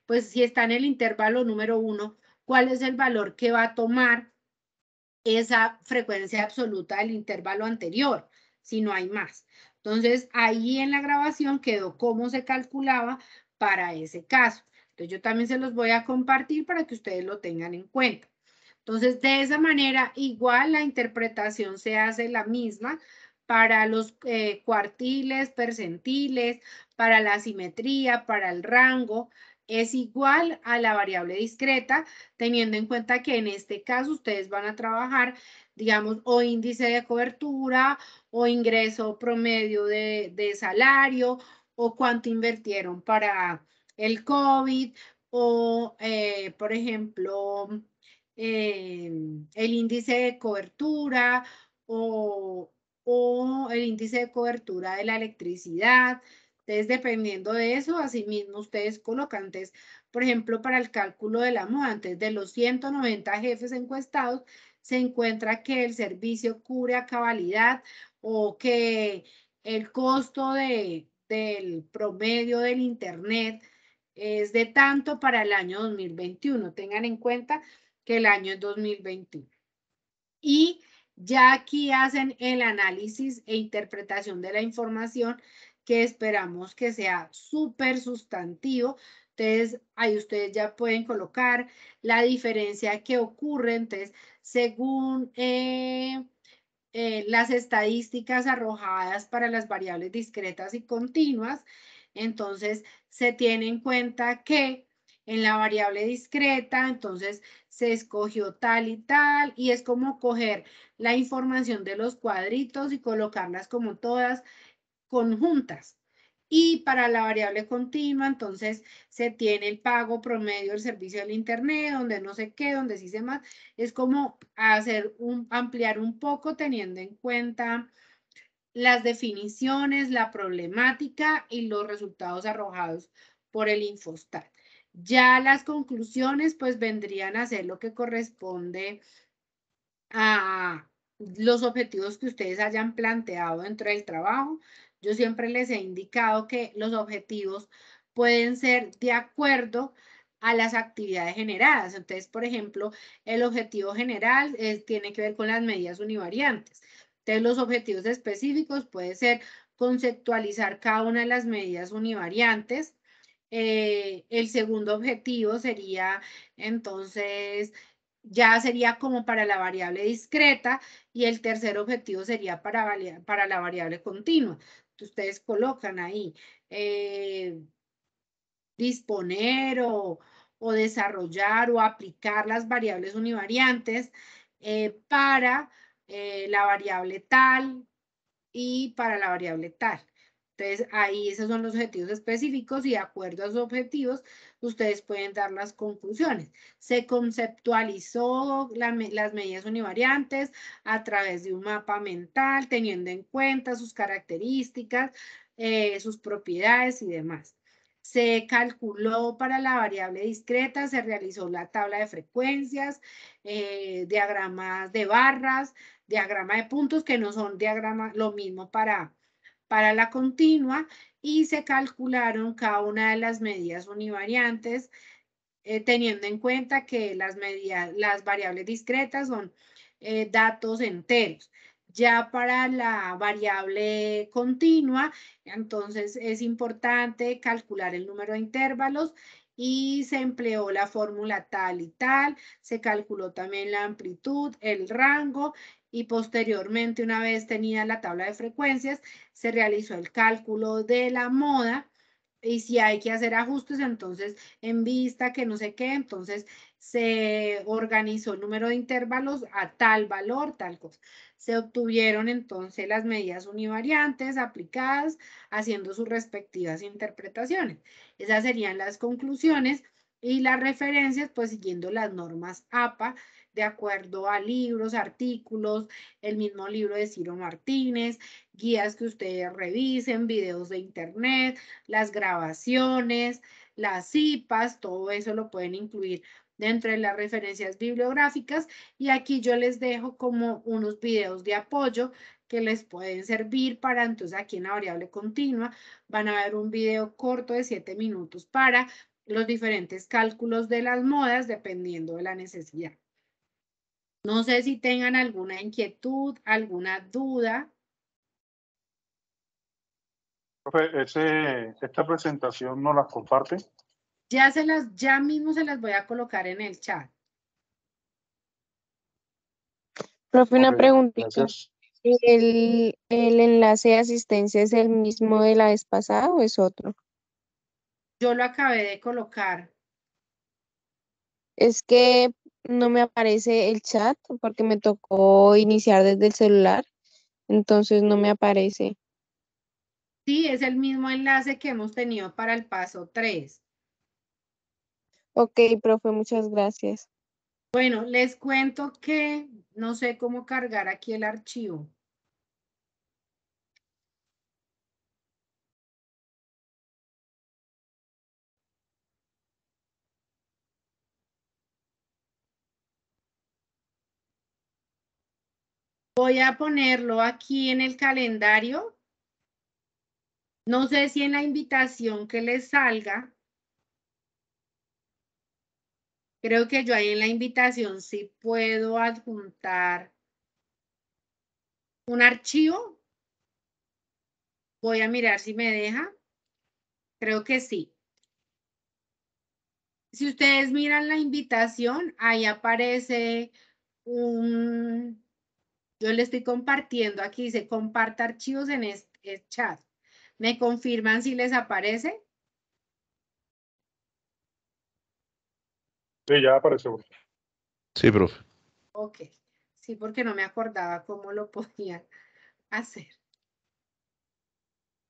pues si está en el intervalo número 1, ¿cuál es el valor que va a tomar esa frecuencia absoluta del intervalo anterior, si no hay más? Entonces, ahí en la grabación quedó cómo se calculaba para ese caso. Entonces, yo también se los voy a compartir para que ustedes lo tengan en cuenta. Entonces, de esa manera, igual la interpretación se hace la misma para los cuartiles, percentiles, para la simetría, para el rango, es igual a la variable discreta, teniendo en cuenta que en este caso ustedes van a trabajar, digamos, o índice de cobertura, o ingreso promedio de salario, o cuánto invirtieron para el COVID, o, por ejemplo, el índice de cobertura o el índice de cobertura de la electricidad. Entonces, dependiendo de eso, asimismo ustedes colocan, entonces, por ejemplo, para el cálculo de la moda, antes de los 190 jefes encuestados, se encuentra que el servicio cubre a cabalidad o que el costo del promedio del Internet es de tanto para el año 2021. Tengan en cuenta que el año es 2021. Y ya aquí hacen el análisis e interpretación de la información que esperamos que sea súper sustantivo. Entonces, ahí ustedes ya pueden colocar la diferencia que ocurre. Entonces, según las estadísticas arrojadas para las variables discretas y continuas. Entonces, se tiene en cuenta que en la variable discreta, entonces se escogió tal y tal, y es como coger la información de los cuadritos y colocarlas como todas conjuntas. Y para la variable continua, entonces se tiene el pago promedio del servicio del Internet, donde no sé qué, donde sí se más. Es como ampliar un poco teniendo en cuenta las definiciones, la problemática y los resultados arrojados por el Infostat. Ya las conclusiones pues vendrían a ser lo que corresponde a los objetivos que ustedes hayan planteado dentro del trabajo. Yo siempre les he indicado que los objetivos pueden ser de acuerdo a las actividades generadas. Entonces, por ejemplo, el objetivo general tiene que ver con las medidas univariantes. Entonces, los objetivos específicos puede ser conceptualizar cada una de las medidas univariantes. El segundo objetivo sería, entonces, ya sería como para la variable discreta, y el tercer objetivo sería para la variable continua. Ustedes colocan ahí disponer o desarrollar o aplicar las variables univariantes para la variable tal y para la variable tal. Entonces, ahí esos son los objetivos específicos y de acuerdo a esos objetivos, ustedes pueden dar las conclusiones. Se conceptualizó las medidas univariantes a través de un mapa mental, teniendo en cuenta sus características, sus propiedades y demás. Se calculó para la variable discreta, se realizó la tabla de frecuencias, diagramas de barras, diagrama de puntos, que no son diagramas, lo mismo para la continua, y se calcularon cada una de las medidas univariantes, teniendo en cuenta que las variables discretas son datos enteros. Ya para la variable continua, entonces es importante calcular el número de intervalos y se empleó la fórmula tal y tal, se calculó también la amplitud, el rango, y posteriormente, una vez tenida la tabla de frecuencias, se realizó el cálculo de la moda, y si hay que hacer ajustes, entonces en vista que no sé qué, entonces se organizó el número de intervalos a tal valor, tal cosa. Se obtuvieron entonces las medidas univariantes aplicadas, haciendo sus respectivas interpretaciones. Esas serían las conclusiones, y las referencias, pues siguiendo las normas APA, de acuerdo a libros, artículos, el mismo libro de Ciro Martínez, guías que ustedes revisen, videos de internet, las grabaciones, las CIPAs, todo eso lo pueden incluir dentro de las referencias bibliográficas, y aquí yo les dejo como unos videos de apoyo que les pueden servir para, entonces aquí en la variable continua van a ver un video corto de 7 minutos para los diferentes cálculos de las modas dependiendo de la necesidad. No sé si tengan alguna inquietud, alguna duda. Profe, esta presentación no la comparte. Ya mismo se las voy a colocar en el chat. Profe, una Ok, preguntita. gracias. ¿El enlace de asistencia es el mismo de la vez pasada o es otro? Yo lo acabé de colocar. Es que no me aparece el chat porque me tocó iniciar desde el celular, entonces no me aparece. Sí, es el mismo enlace que hemos tenido para el paso 3. Ok, profe, muchas gracias. Bueno, les cuento que no sé cómo cargar aquí el archivo. Voy a ponerlo aquí en el calendario. No sé si en la invitación que les salga. Creo que yo ahí en la invitación sí puedo adjuntar un archivo. Voy a mirar si me deja. Creo que sí. Si ustedes miran la invitación, ahí aparece yo Yo le estoy compartiendo aquí, dice comparta archivos en este chat. ¿Me confirman si les aparece? Sí, ya apareció. Sí, profe. Ok. Sí, porque no me acordaba cómo lo podía hacer.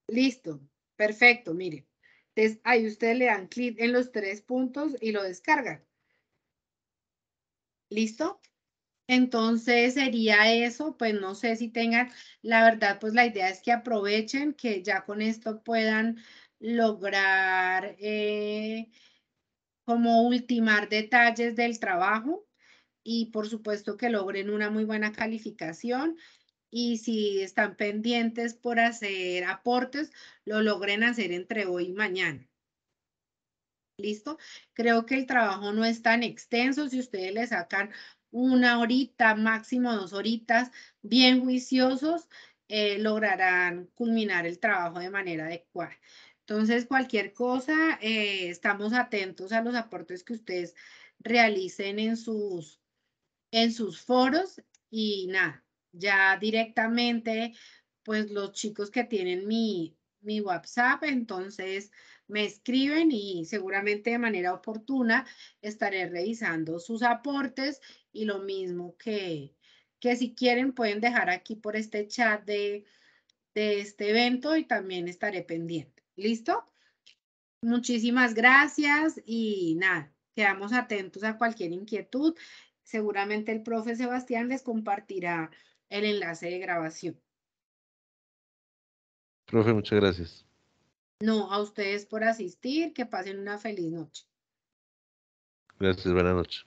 Listo. Perfecto, mire. Entonces, ahí ustedes le dan clic en los 3 puntos y lo descargan. ¿Listo? Entonces sería eso, pues no sé si tengan, la verdad, pues la idea es que aprovechen, que ya con esto puedan lograr como ultimar detalles del trabajo y por supuesto que logren una muy buena calificación y si están pendientes por hacer aportes, lo logren hacer entre hoy y mañana. ¿Listo? Creo que el trabajo no es tan extenso. Si ustedes le sacan 1 horita, máximo 2 horitas, bien juiciosos, lograrán culminar el trabajo de manera adecuada. Entonces, cualquier cosa, estamos atentos a los aportes que ustedes realicen en sus foros y nada, ya directamente, pues los chicos que tienen mi WhatsApp, entonces me escriben y seguramente de manera oportuna estaré revisando sus aportes y lo mismo que si quieren pueden dejar aquí por este chat de este evento y también estaré pendiente. ¿Listo? Muchísimas gracias y nada, quedamos atentos a cualquier inquietud. Seguramente el profe Sebastián les compartirá el enlace de grabación. Profe, muchas gracias. No, a ustedes por asistir, que pasen una feliz noche. Gracias, buenas noches.